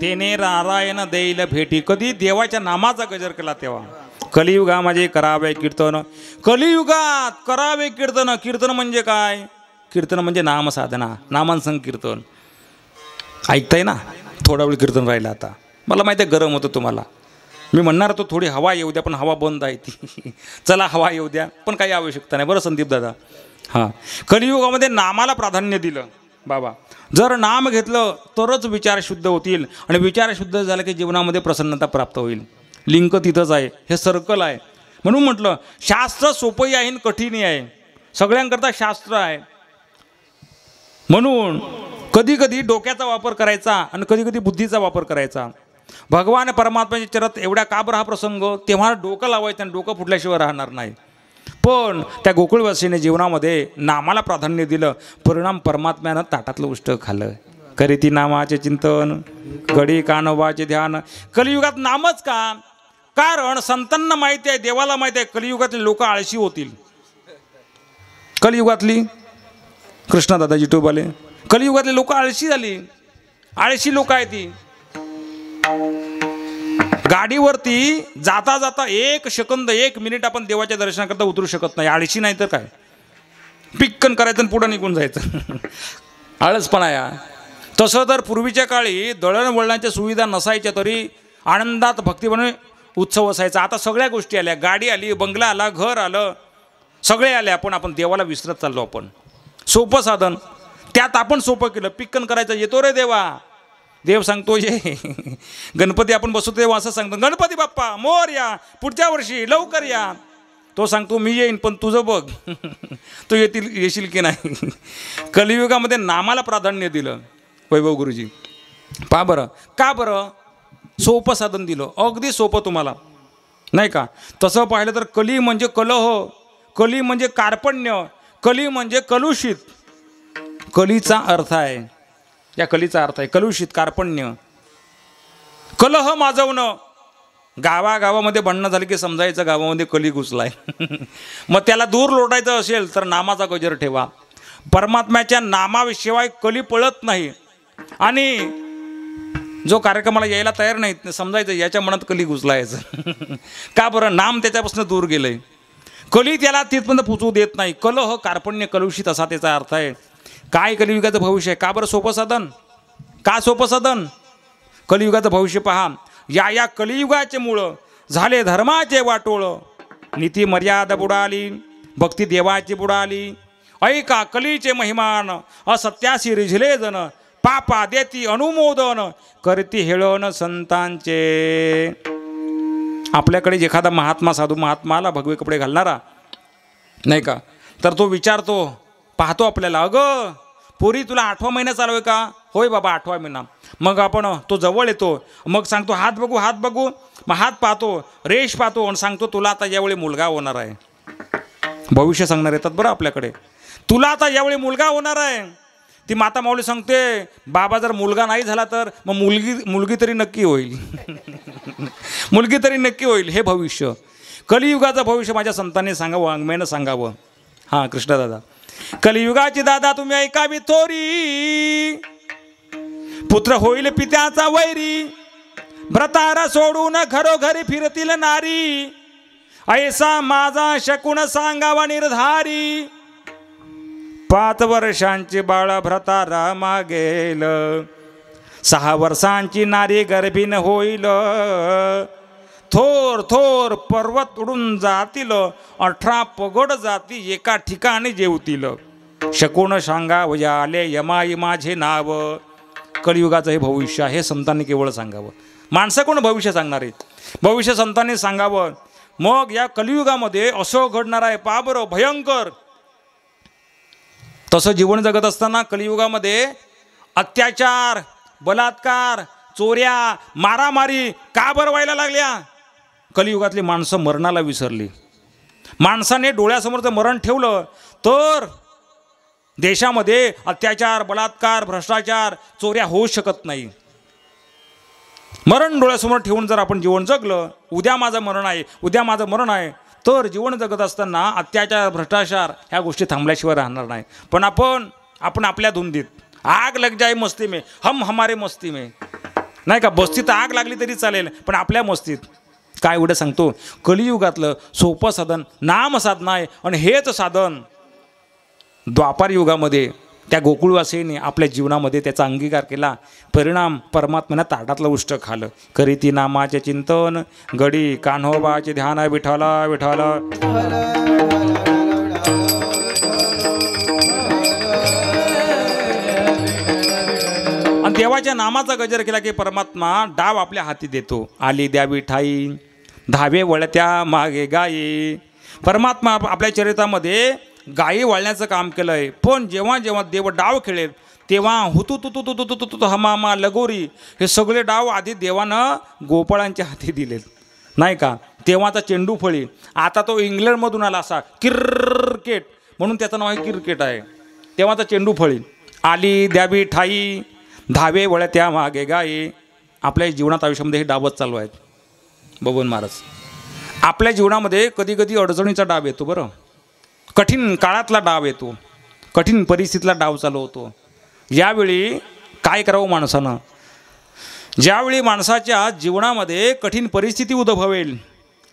Speaker 1: तेने नारायण देईल भेटी. कधी देवाच्या नामाचा गजर केला तेव्हा. कलियुगा माझे करावे कीर्तन. कलियुगात करावे कीर्तन. कीर्तन म्हणजे काय? कीर्तन म्हणजे नामसाधना, नामांसंकीर्तन. ऐकताय ना? थोडा वेळ कीर्तन राहिलं आता. मला माहिती आहे गरम होतं तुम्हाला. मी म्हणणार तो थोडी हवा येऊ द्या, पण हवा बंद आहे ती चला हवा येऊ द्या, पण काही आवश्यकता नाही. बरं संदीप दादा. कलियुगामध्ये नामाला प्राधान्य दिलं बाबा. जर नाम घेतलं तरच विचार शुद्ध होतील, आणि विचार शुद्ध झाला की जीवनामध्ये प्रसन्नता प्राप्त होईल. लिंक तिथंच आहे, हे सर्कल आहे. म्हणून म्हटलं शास्त्र सोपंही आहे आणि कठीणही आहे. सगळ्यांकरता शास्त्र आहे. म्हणून कधी कधी डोक्याचा वापर करायचा आणि कधी कधी बुद्धीचा वापर करायचा. भगवान परमात्म्याच्या चरणात एवढ्या का बरं हा प्रसंग, तेव्हा डोकं लावायचं आणि डोकं फुटल्याशिवाय राहणार नाही. पण त्या गोकुळवासीने जीवनामध्ये नामाला प्राधान्य दिलं. परिणाम परमात्म्यानं ताटातलं उष्ट खाल्लं. करीती नामाचे चिंतन घडी कानोबाचे ध्यान. कलियुगात नामच का? कारण संतांना माहिती आहे, देवाला माहिती आहे कलियुगातले लोक आळशी होतील. कलियुगातली कृष्णदादा जिटूबाले कलियुगातले लोक आळशी झाली. आळशी लोक आहेत ती. गाडीवरती जाता जाता 1 सेकंद 1 मिनिट आपण देवाच्या दर्शनाकरता उतरू शकत नाही. आळशी नाही तर काय, पिक्कन करायचं आणि पुढं निघून जायचं आळसपणा या. तसं तर पूर्वीच्या काळी दळणवळणाच्या सुविधा नसायच्या तरी आनंदात भक्तीपणे उत्सव असायचा. आता सगळ्या गोष्टी आल्या, गाडी आली, बंगला आला, घर आलं, सगळे आले. आपण देवाला विसरत चाललो. आपण सोपं साधन त्यात आपण सोपं केलं. पिक्कन करायचं, येतो रे देवा. देव सांगतो ये. गणपती आपण बसवतो तेव्हा असं सांगतो, गणपती बाप्पा मोर या, पुढच्या वर्षी लवकर या. तो सांगतो मी येईन पण तुझं बघ तू येशील की नाही. कलियुगामध्ये नामाला प्राधान्य दिलं वैभव गुरुजी. पहा बरं का बरं? सोपं साधन दिलं, अगदी सोपं तुम्हाला नाही का. तसं पाहिलं तर कली म्हणजे कलह, कली म्हणजे कार्पण्य, कली म्हणजे कलुषित. कलीचा अर्थ आहे, या कलीचा अर्थ आहे कलुषित, कार्पण्य, कलह माजवणं. गावागावामध्ये भांडणं झाली की समजायचं गावामध्ये कली घुसलाय. मग त्याला दूर लोटायचं असेल तर नामाचा गजर ठेवा. परमात्म्याच्या नामाशिवाय कली पळत नाही. आणि जो कार्यक्रमाला यायला तयार नाही समजायचं याच्या मनात कली घुसलायचं. का बरं? नाम त्याच्यापासून दूर गेलंय. कली त्याला तिथपर्यंत पोचवू देत नाही. कलह, कार्पण्य, कलुषित असा त्याचा अर्थ आहे. काय कलियुगाचं भविष्य आहे? का बरं सोपं साधन? का सोपं साधन? कलियुगाचं भविष्य पहा. या कलियुगाचे मुळं झाले धर्माचे वाटोळ. नीती मर्यादा बुडाली, भक्ती देवाची बुडाली. ऐका कलीचे महिमान, असत्याशी रिझले जन. पापा देती अनुमोदन, करती हेळण संतांचे. आपल्याकडे एखादा महात्मा, साधू महात्मा आला भगवे कपडे घालणारा नाही का, तर तो विचारतो, पाहतो आपल्याला, अगं पोरी तुला 8वा महिना चालू आहे का? होय बाबा 8वा महिना. मग आपण तो जवळ येतो, मग सांगतो हात बघू हात बघू, मग हात पाहतो, रेष पाहतो आणि सांगतो तुला आता यावेळी मुलगा होणार आहे. भविष्य सांगणार येतात बरं आपल्याकडे. तुला आता यावेळी मुलगा होणार आहे. ती माता माऊली सांगते बाबा जर मुलगा नाही झाला तर मग मुलगी तरी नक्की होईल. मुलगी तरी नक्की होईल. हे भविष्य, कलियुगाचं भविष्य माझ्या संतांनी सांगावं, अंगमेनं सांगावं. हां कृष्णदादा, कलियुगाची दादा तुम्ही ऐकावी थोरी, पुत्र होईल पित्याचा वैरी, भ्रतारा सोडून घरोघरी फिरतील नारी, ऐसा माझा शकुन सांगावा निर्धारी. 5 वर्षांची बाळ भ्रतारा मागेल, 6 वर्षांची नारी गर्भीण होईल, थोर थोर पर्वत उडून जातील, 18 पगड जाती एका ठिकाणी जेवतील. शकुन सांगावं आले यमाई माझे नाव. कलियुगाचं हे भविष्य आहे, हे संतांनी केवळ सांगावं. माणसं कोण भविष्य सांगणार आहेत? भविष्य संतांनी सांगावं. मग या कलियुगामध्ये असं घडणार आहे, पहा बरं, भयंकर. तसं जीवन जगत असताना कलियुगामध्ये अत्याचार, बलात्कार, चोऱ्या, मारामारी का बरं व्हायला लागल्या? कलियुगातली माणसं मरणाला विसरली. माणसाने डोळ्यासमोरचं मरण ठेवलं तर देशामध्ये अत्याचार, बलात्कार, भ्रष्टाचार, चोऱ्या होऊ शकत नाही. मरण डोळ्यासमोर ठेवून जर आपण जीवन जगलं, उद्या माझं मरण आहे, उद्या माझं मरण आहे, तर जीवन जगत असताना अत्याचार, भ्रष्टाचार ह्या गोष्टी थांबल्याशिवाय राहणार नाही. पण आपण आपल्या धुंदीत, आग लग जाए मस्ती में, हम हमारे मस्ती में, नाही का, बस्तीत आग लागली तरी चालेल पण आपल्या मस्तीत. काय एवढं सांगतो, कलियुगातलं सोपं साधन नामसाधना आहे. आणि हेच साधन द्वापार युगामध्ये त्या गोकुळवासींनी आपल्या जीवनामध्ये त्याचा अंगीकार केला. परिणाम परमात्म्यानं ताटातलं उष्ट खालं. करीती नामाचे चिंतन, गडी कान्होबाचे ध्यान, विठाला विठाला. आणि देवाच्या नामाचा गजर केला की परमात्मा डाव आपल्या हाती देतो. आली द्यावी ठाई, धावे वळत्या मागे गायी. परमात्मा आपल्या चरित्रामध्ये गायी वळण्याचं काम केलं आहे. पण जेव्हा जेव्हा देव डाव खेळेल तेव्हा हुतू तु तु तु तु तु तु हमामा लगोरी हे सगळे डाव आधी देवानं गोपाळांच्या हाती दिलेत, नाही का. तेव्हाचा चेंडू फळी, आता तो इंग्लंडमधून आला असा क्रिकेट म्हणून त्याचं नाव आहे क्रिकेट आहे. तेव्हाचा चेंडू फळी. आली द्यावी ठाई, धावे वळत्या मागे गायी. आपल्या जीवनात आयुष्यामध्ये हे डावच चालू आहेत. बबन महाराज, आपल्या जीवनामध्ये कधी कधी अडचणीचा डाव येतो बरं, कठीण काळातला डाव येतो, कठीण परिस्थितीतला डाव चालू होतो. यावेळी काय करावं माणसानं? ज्यावेळी माणसाच्या जीवनामध्ये कठीण परिस्थिती उद्भवेल,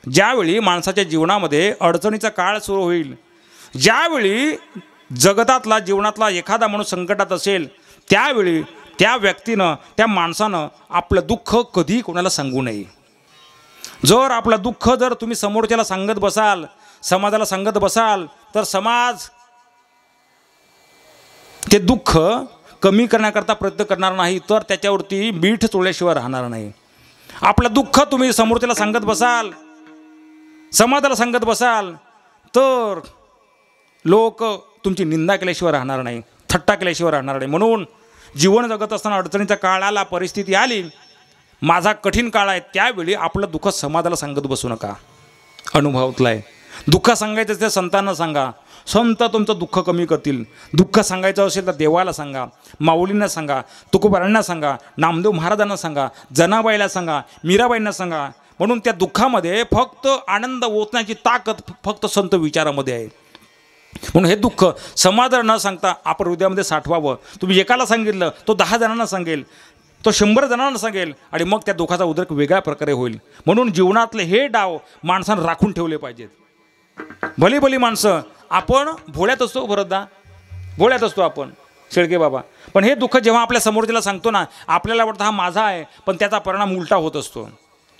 Speaker 1: ज्यावेळी माणसाच्या जीवनामध्ये अडचणीचा काळ सुरू होईल, ज्यावेळी जगतातला जीवनातला एखादा माणूस संकटात असेल, त्यावेळी त्या व्यक्तीनं, त्या माणसानं आपलं दुःख कधी कोणाला सांगू नये. जर आपलं दुःख जर तुम्ही समोरच्याला सांगत बसाल, समाजाला सांगत बसाल, तर समाज ते दुःख कमी करण्याकरता प्रयत्न करणार नाही, तर त्याच्यावरती मीठ चोळल्याशिवाय राहणार नाही. आपलं दुःख तुम्ही समोरच्याला सांगत बसाल, समाजाला सांगत बसाल, तर लोक तुमची निंदा केल्याशिवाय राहणार नाही, थट्टा केल्याशिवाय राहणार नाही. म्हणून जीवन जगत असताना अडचणीचा काळ आला, परिस्थिती आली, माझा कठीण काळ आहे, त्यावेळी आपलं दुःख समाजाला सांगत बसू नका. अनुभवातलं आहे. दुःख सांगायचं त्या संतांना सांगा, संत तुमचं दुःख कमी करतील. दुःख सांगायचं असेल तर देवाला सांगा, माऊलींना सांगा, तुकोबारांना सांगा, नामदेव महाराजांना सांगा, जनाबाईला सांगा, मीराबाईंना सांगा. म्हणून त्या दुःखामध्ये फक्त आनंद ओतण्याची ताकद फक्त संत विचारामध्ये आहे. म्हणून हे दुःख समाजाला न सांगता आपण हृदयामध्ये साठवावं. तुम्ही एकाला सांगितलं तो 10 जणांना सांगेल, तो 100 जणांना सांगेल, आणि मग त्या दुःखाचा उद्रेक वेगळ्या प्रकारे होईल. म्हणून जीवनातले हे डाव माणसानं राखून ठेवले पाहिजेत. भली भली माणसं, आपण भोळ्यात असतो, भरतदा भोळ्यात असतो आपण, शेळके बाबा, पण हे दुःख जेव्हा आपल्या समोरच्याला सांगतो ना, आपल्याला वाटतं हा माझा आहे, पण त्याचा परिणाम उलटा होत असतो.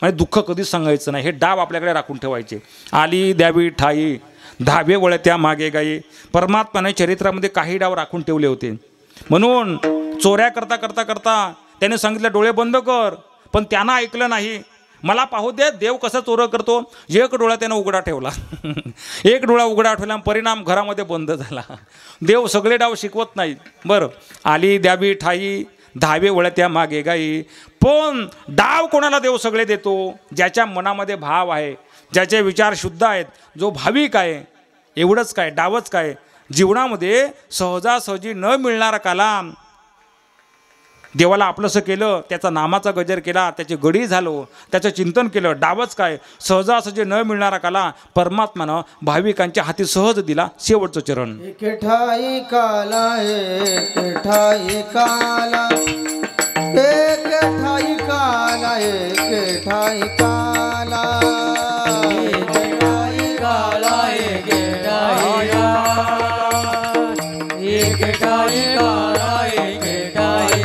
Speaker 1: म्हणजे दुःख कधीच सांगायचं नाही. हे डाव आपल्याकडे राखून ठेवायचे. आली द्यावी ठाई, धावे वळत्या मागे गाई. परमात्म्याने चरित्रामध्ये काही डाव राखून ठेवले होते. म्हणून चोऱ्या करता करता करता त्याने सांगितलं डोळे बंद कर, पण त्यांना ऐकलं नाही. मला पाहू दे देव कसं चोरं करतो. एक डोळा त्यानं उघडा ठेवला. एक डोळा उघडा ठेवला, परिणाम घरामध्ये बंद झाला. देव सगळे डाव शिकवत नाहीत. बरं, आली द्यावी ठाई, धावे वळत्या मागे गाई. पण डाव कोणाला देव सगळे देतो? ज्याच्या मनामध्ये भाव आहे, ज्याचे विचार शुद्ध आहेत, जो भाविक आहे. एवढंच काय, डावच काय, जीवनामध्ये सहजासहजी न मिळणारा कलाम देवाला आपलंसं केलं, त्याचा नामाचा गजर केला, त्याची गडी झालो, त्याचं चिंतन केलं. डावच काय, सहजासहजी न मिळणारा कला परमात्मानं भाविकांच्या हाती सहज दिला. शेवटचं चरण.
Speaker 3: एक ठाई काला, एक ठाई काला, एक ठाई काला, एक ठाई काला, एक ठाई काला, एक ठाई काला, एक ठाई काला, एक ठाई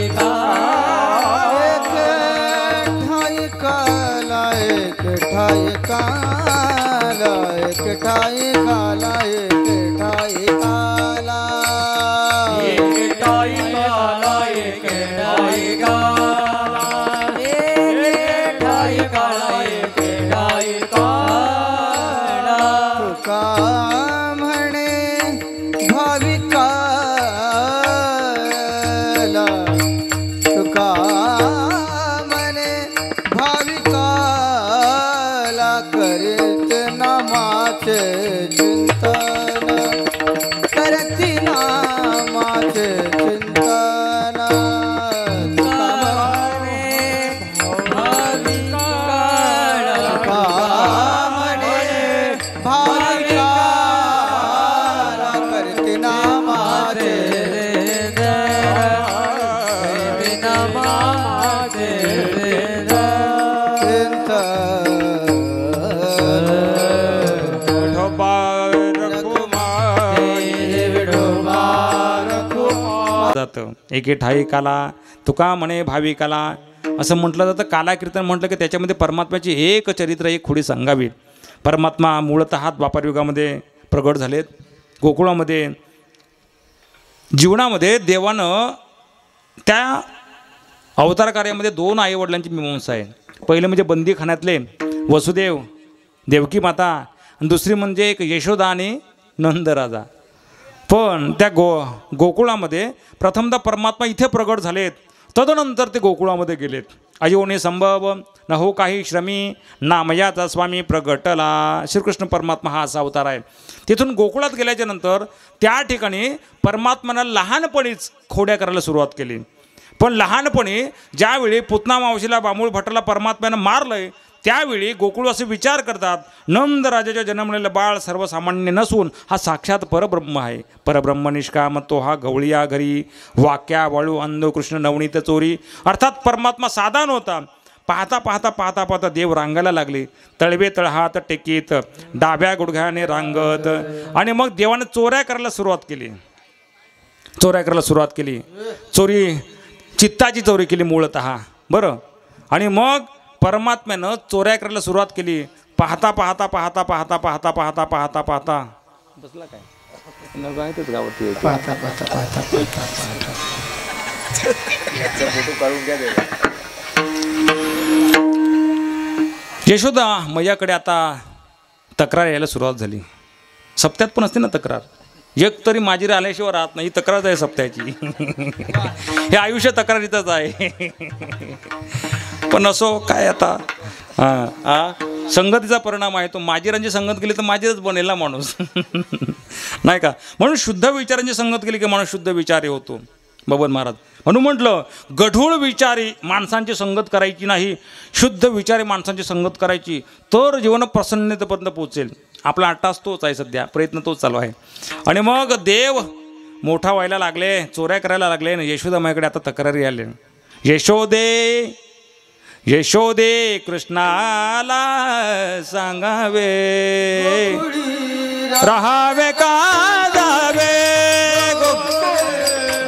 Speaker 3: काला, एक ठाई काला, एक ठाई काला, एक ठाई काला, एक ठाई काला, एक ठाई काला, एक ठाई काला, एक ठाई काला. तुका म्हणे भाविकाला, तुका म्हणे भाविकाला, करीत नामाचे चिंतन, करती नामाचे चिंतन. तुका म्हणे भाविकाला, तुका म्हणे भाविकाला, करती नामाचे
Speaker 1: जातं. एके ठाई काला, तुका म्हणे भाविकाला असं म्हटलं जातं. काला कीर्तन म्हटलं की त्याच्यामध्ये परमात्म्याची एक चरित्र, एक खोडी सांगावी. परमात्मा मूळतः द्वापारयुगामध्ये प्रगट झालेत. गोकुळामध्ये जीवनामध्ये देवानं त्या अवतार कार्यामध्ये 2 आईवडिलांची मीमांसा आहे. पहिलं म्हणजे बंदीखान्यातले वसुदेव देवकी माता, आणि दुसरी म्हणजे एक यशोदा आणि नंदराजा. पण त्या गोकुळामध्ये प्रथमतः परमात्मा इथे प्रगट झालेत, तदनंतर ते गोकुळामध्ये गेलेत. अयोनी संभव न हो काही श्रमी, नामयाचा स्वामी प्रगटला. श्रीकृष्ण परमात्मा हा असा अवतार आहे. तिथून गोकुळात गेल्याच्या नंतर त्या ठिकाणी परमात्म्यानं लहानपणीच खोड्या करायला सुरुवात केली. पण लहानपणी ज्यावेळी पुतना मावशीला बांबूळ भट्टाला परमात्म्यानं मारलंय, त्यावेळी गोकुळवासी विचार करतात, नंद राजाच्या जन्मलेलं बाळ सर्वसामान्य नसून हा साक्षात परब्रह्म आहे. परब्रह्म निष्काम तो हा गवळिया घरी, वाक्या वाळू अंध कृष्ण नवनीत चोरी. अर्थात परमात्मा साधा नव्हता. पाहता पाहता पाहता पाहता देव रांगायला लागले, तळवे तळहात टेकीत, डाव्या गुडघ्याने रांगत. आणि मग देवाने चोऱ्या करायला सुरुवात केली. चोऱ्या करायला सुरुवात केली. चोरी, चित्ताची चोरी केली मूळतः. बरं. आणि मग परमात्म्यानं चोऱ्या करायला सुरुवात केली. पाहता पाहता पाहता पाहता पाहता पाहता पाहता पाहता बसला काय गावात पाहता पाहता पाहता पाहता फोटो काढून घ्या. यशोदा मैयाकडे आता तक्रार यायला सुरुवात झाली. सप्त्यात पण असते ना तक्रार, एक तरी माझी आल्याशिवाय राहत नाही. तक्रार आहे सप्त्याची. हे आयुष्य तक्रारीतच आहे. पण असो काय आता, संगतीचा परिणाम आहे तो. माझीरांची संगत केली तर माझीच बनेल ना माणूस. नाही का? म्हणून शुद्ध विचारांची संगत केली की माणूस शुद्ध विचारी होतो. बबन महाराज म्हणून म्हटलं, गढूळ विचारी माणसांची संगत करायची नाही, शुद्ध विचारी माणसांची संगत करायची, तर जीवन प्रसन्नतेपर्यंत पोहोचेल. आपला अट्टास तोच आहे सध्या, प्रयत्न तोच चालू आहे. आणि मग देव मोठा व्हायला लागले, चोऱ्या करायला लागले. यशोदा माझ्याकडे आता तक्रारी आले. यशोदे यशोदे कृष्णाला सांगावे, राहावे का जावे,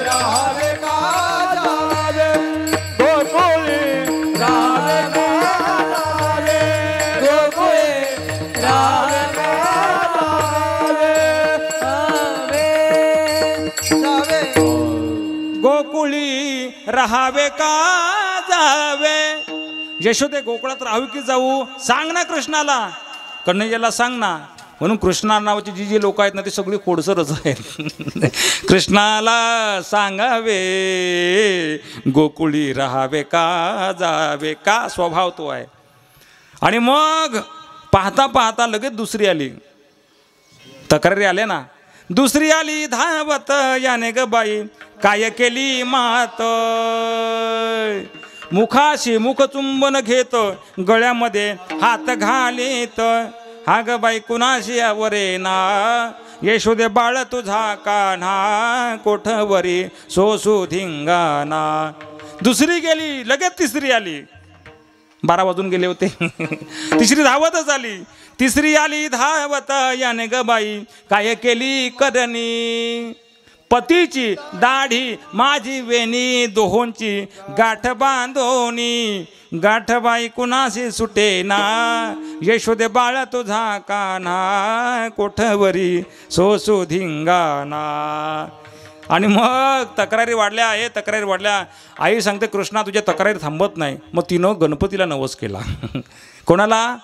Speaker 3: राहावे का जावे, गोकुळी राहावे का जावे, गोकुळी राहावे का जावे,
Speaker 1: गोकुळी राहावे का जावे. यशोदे गोकुळात राहू की जाऊ, सांग ना कृष्णाला, कन्हैयाला सांग ना. म्हणून कृष्णा नावाची जी लोक आहेत ना ती सगळी खोडसरच आहेत. कृष्णाला सांगावे गोकुळी राहावे का जावे का, स्वभाव तो आहे. आणि मग पाहता पाहता लगेच दुसरी आली, तक्रारी आल्या ना. दुसरी आली धावत, याने ग बाई काय केली मात. मुखाशी मुखचुंबन घेत, गळ्यामध्ये हात घालीत. हा ग बाई कुणाशी आवरे ना, यशोदे बाळ तुझा कान्हा, कोठवरी सोसू धिंगाणा. दुसरी गेली, लगेच तिसरी आली. 12 वाजून गेले होते. तिसरी धावतच आली. तिसरी आली धावत, याने ग बाई काय केली करणी. पतीची दाढी माझी वेणी, दोहोंची गाठ बांधोनी. गाठ बाई कुणाशी सुटे ना, यशोदे बाळ तुझा कान्हा, कोठवरी सोसू धिंगाणा. आणि मग तक्रारी वाढल्या आहे, तक्रारी वाढल्या. आई सांगते कृष्णा तुझ्या तक्रारी थांबत नाही. मग तिनं गणपतीला नवस केला. कोणाला?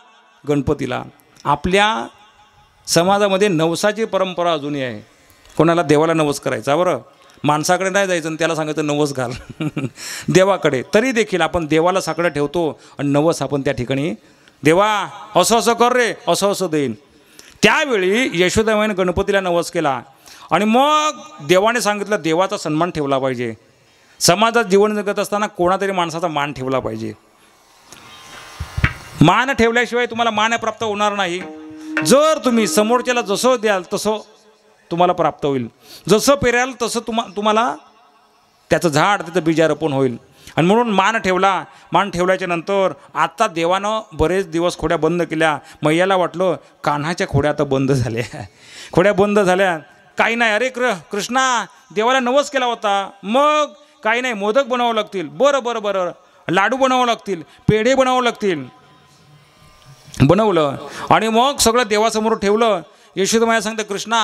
Speaker 1: गणपतीला. आपल्या समाजामध्ये नवसाची परंपरा अजूनही आहे. कोणाला? देवाला नवस करायचा. बरं, माणसाकडे नाही जायचं आणि त्याला सांगायचं नवस घाल. देवाकडे. तरी देखील आपण देवाला साकडं ठेवतो आणि नवस आपण त्या ठिकाणी, देवा असं असं कर रे, असं असं देईन. त्यावेळी यशोदाबाईने गणपतीला नवस केला. आणि मग देवाने सांगितलं देवाचा सन्मान ठेवला पाहिजे. समाजात जीवन जगत असताना कोणातरी माणसाचा मान ठेवला पाहिजे. मान ठेवल्याशिवाय तुम्हाला मान प्राप्त होणार नाही. जर तुम्ही समोरच्याला जसं द्याल तसं तुम्हाला प्राप्त होईल. जसं पेराल तसं तुम्हाला त्याचं झाड, त्याचं बीजारोपण होईल. आणि म्हणून मान ठेवला. मान ठेवल्याच्या नंतर आता देवानं बरेच दिवस खोड्या बंद केल्या. मैयाला वाटलं कान्हाच्या खोड्या आता बंद झाल्या. खोड्या बंद झाल्या. काही नाही, अरे कृष्णा देवाला नवस केला होता, मग काही नाही, मोदक बनावं लागतील. बरं बरं बरं, लाडू बनावं लागतील, पेढे बनावं लागतील. बनवलं आणि मग सगळं देवासमोर ठेवलं. यशोदा सांगते कृष्णा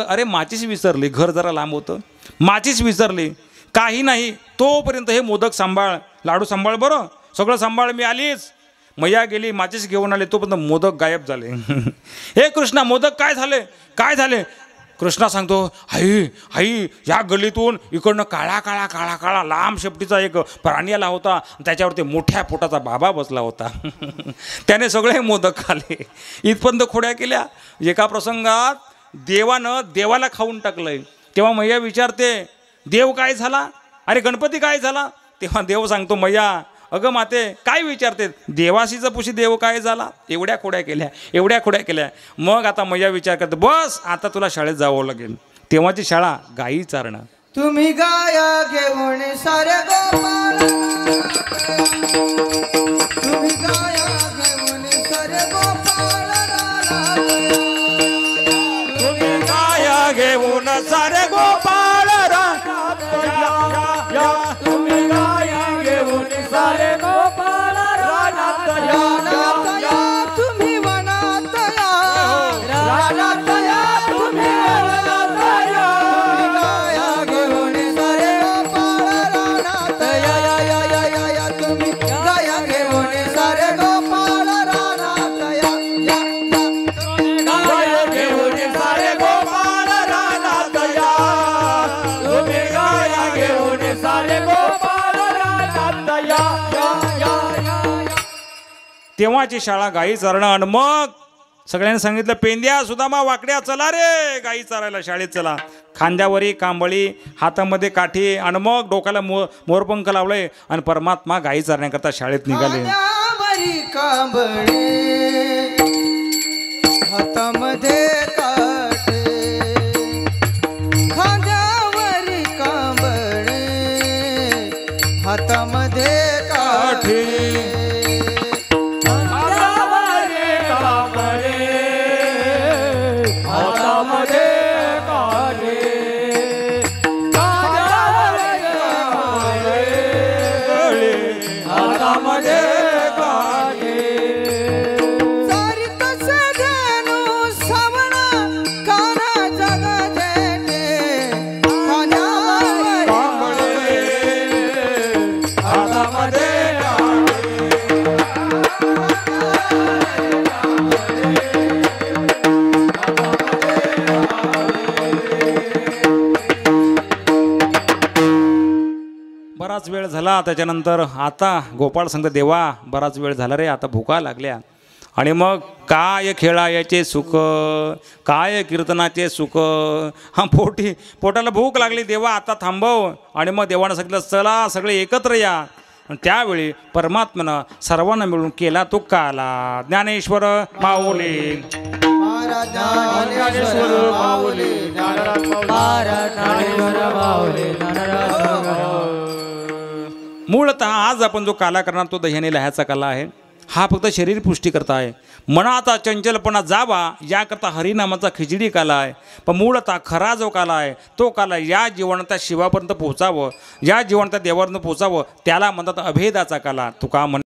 Speaker 1: अरे माचीस विसरली, घर जरा लांब होतं, माचीस विसरली. काही नाही, तोपर्यंत हे मोदक सांभाळ, लाडू सांभाळ, बरं सगळं सांभाळ, मी आलीच. मैया गेली, माचीस घेऊन आले, तोपर्यंत मोदक गायब झाले. हे कृष्णा मोदक काय झाले, काय झाले? कृष्णा सांगतो आई आई या गल्लीतून इकडनं काळा काळा काळा काळा लांब शेपटीचा एक प्राणी आला होता. त्याच्यावरती मोठ्या पोटाचा बाबा बसला होता. त्याने सगळे मोदक खाल्ले. इथपर्यंत खोड्या केल्या. एका प्रसंगात देवानं देवाला खाऊन टाकलंय. तेव्हा मैया विचारते देव काय झाला, अरे गणपती काय झाला? तेव्हा देव सांगतो मैया अगं माते काय विचारते, देवाशीचा पुशी देव काय झाला? एवढ्या खोड्या केल्या, एवढ्या खोड्या केल्या. मग आता मैया विचार करते बस आता तुला शाळेत जावं लागेल. तेव्हाची शाळा गाई चारणं.
Speaker 3: तुम्ही गाया घेऊन सारे गोपाळ, तुम्ही गाया घेऊन सारे गोपाळ रानात.
Speaker 1: तुम्ही गाया घेऊन सारे गोपाळ रानात या.
Speaker 2: तुम्ही गाया घेऊन सारे गोपाळ रानात
Speaker 3: रानात या, तुम्ही वनात या,
Speaker 2: रानात या, तुम्ही वनात या.
Speaker 3: गाया घेऊन सारे गोपाळ रानात या या या या या या. तुम्ही गाया घेऊन सारे गोपाळ रानात या या या.
Speaker 2: गाया घेऊन सारे गोपाळ रानात या. तुम्ही गाया घेऊन सारे गोपाळ रानात या या या या.
Speaker 1: तेव्हाची शाळा गाई चारणं. आणि मग सगळ्यांनी सांगितलं पेंद्या सुदामा वाकड्या चला रे गाई चारायला, शाळेत चला. खांद्यावरी कांबळी, हातामध्ये काठी आणि मग डोक्याला मोरपंख लावलंय आणि परमात्मा गाई चारण्याकरता शाळेत निघाले.
Speaker 3: खांद्यावरी कांबळे, हातामध्ये काठी, खांद्यावरी कांबळे, हातामध्ये काठी.
Speaker 2: हातामध्ये कांबळे, हातामध्ये काठी. हातामध्ये कांबळे, हातामध्ये काठी.
Speaker 3: चारित धेनु सावना
Speaker 1: बराच वेळ झाला. त्याच्यानंतर आता गोपाळ सांगतो देवा बराच वेळ झाला रे, आता भुका लागल्या. आणि मग काय खेळायचे सुख, काय कीर्तनाचे सुख, हा पोटाला भूक लागली देवा आता थांबव. आणि मग देवानं सांगितलं चला सगळे एकत्र या. आणि त्यावेळी परमात्म्यानं सर्वांना मिळून केला तो काला. ज्ञानेश्वर माऊली
Speaker 3: महाराज ज्ञानेश्वर माऊली, महाराज ज्ञानेश्वर माऊली,
Speaker 1: मूळतः आज आपण जो काला करणार तो दह्याने लह्याचा काला आहे. हा फक्त शरीर पुष्टी करता आहे. मनाचा चंचलपणा जावा याकरता हरिनामाचा खिचडी काला आहे. पण मूळतः खरा जो काला आहे तो काला या जीवनात शिवापर्यंत पोहोचावं, या जीवनात देवापर्यंत पोहोचावं त्याला म्हणतात अभेदाचा काला. तुका म्हण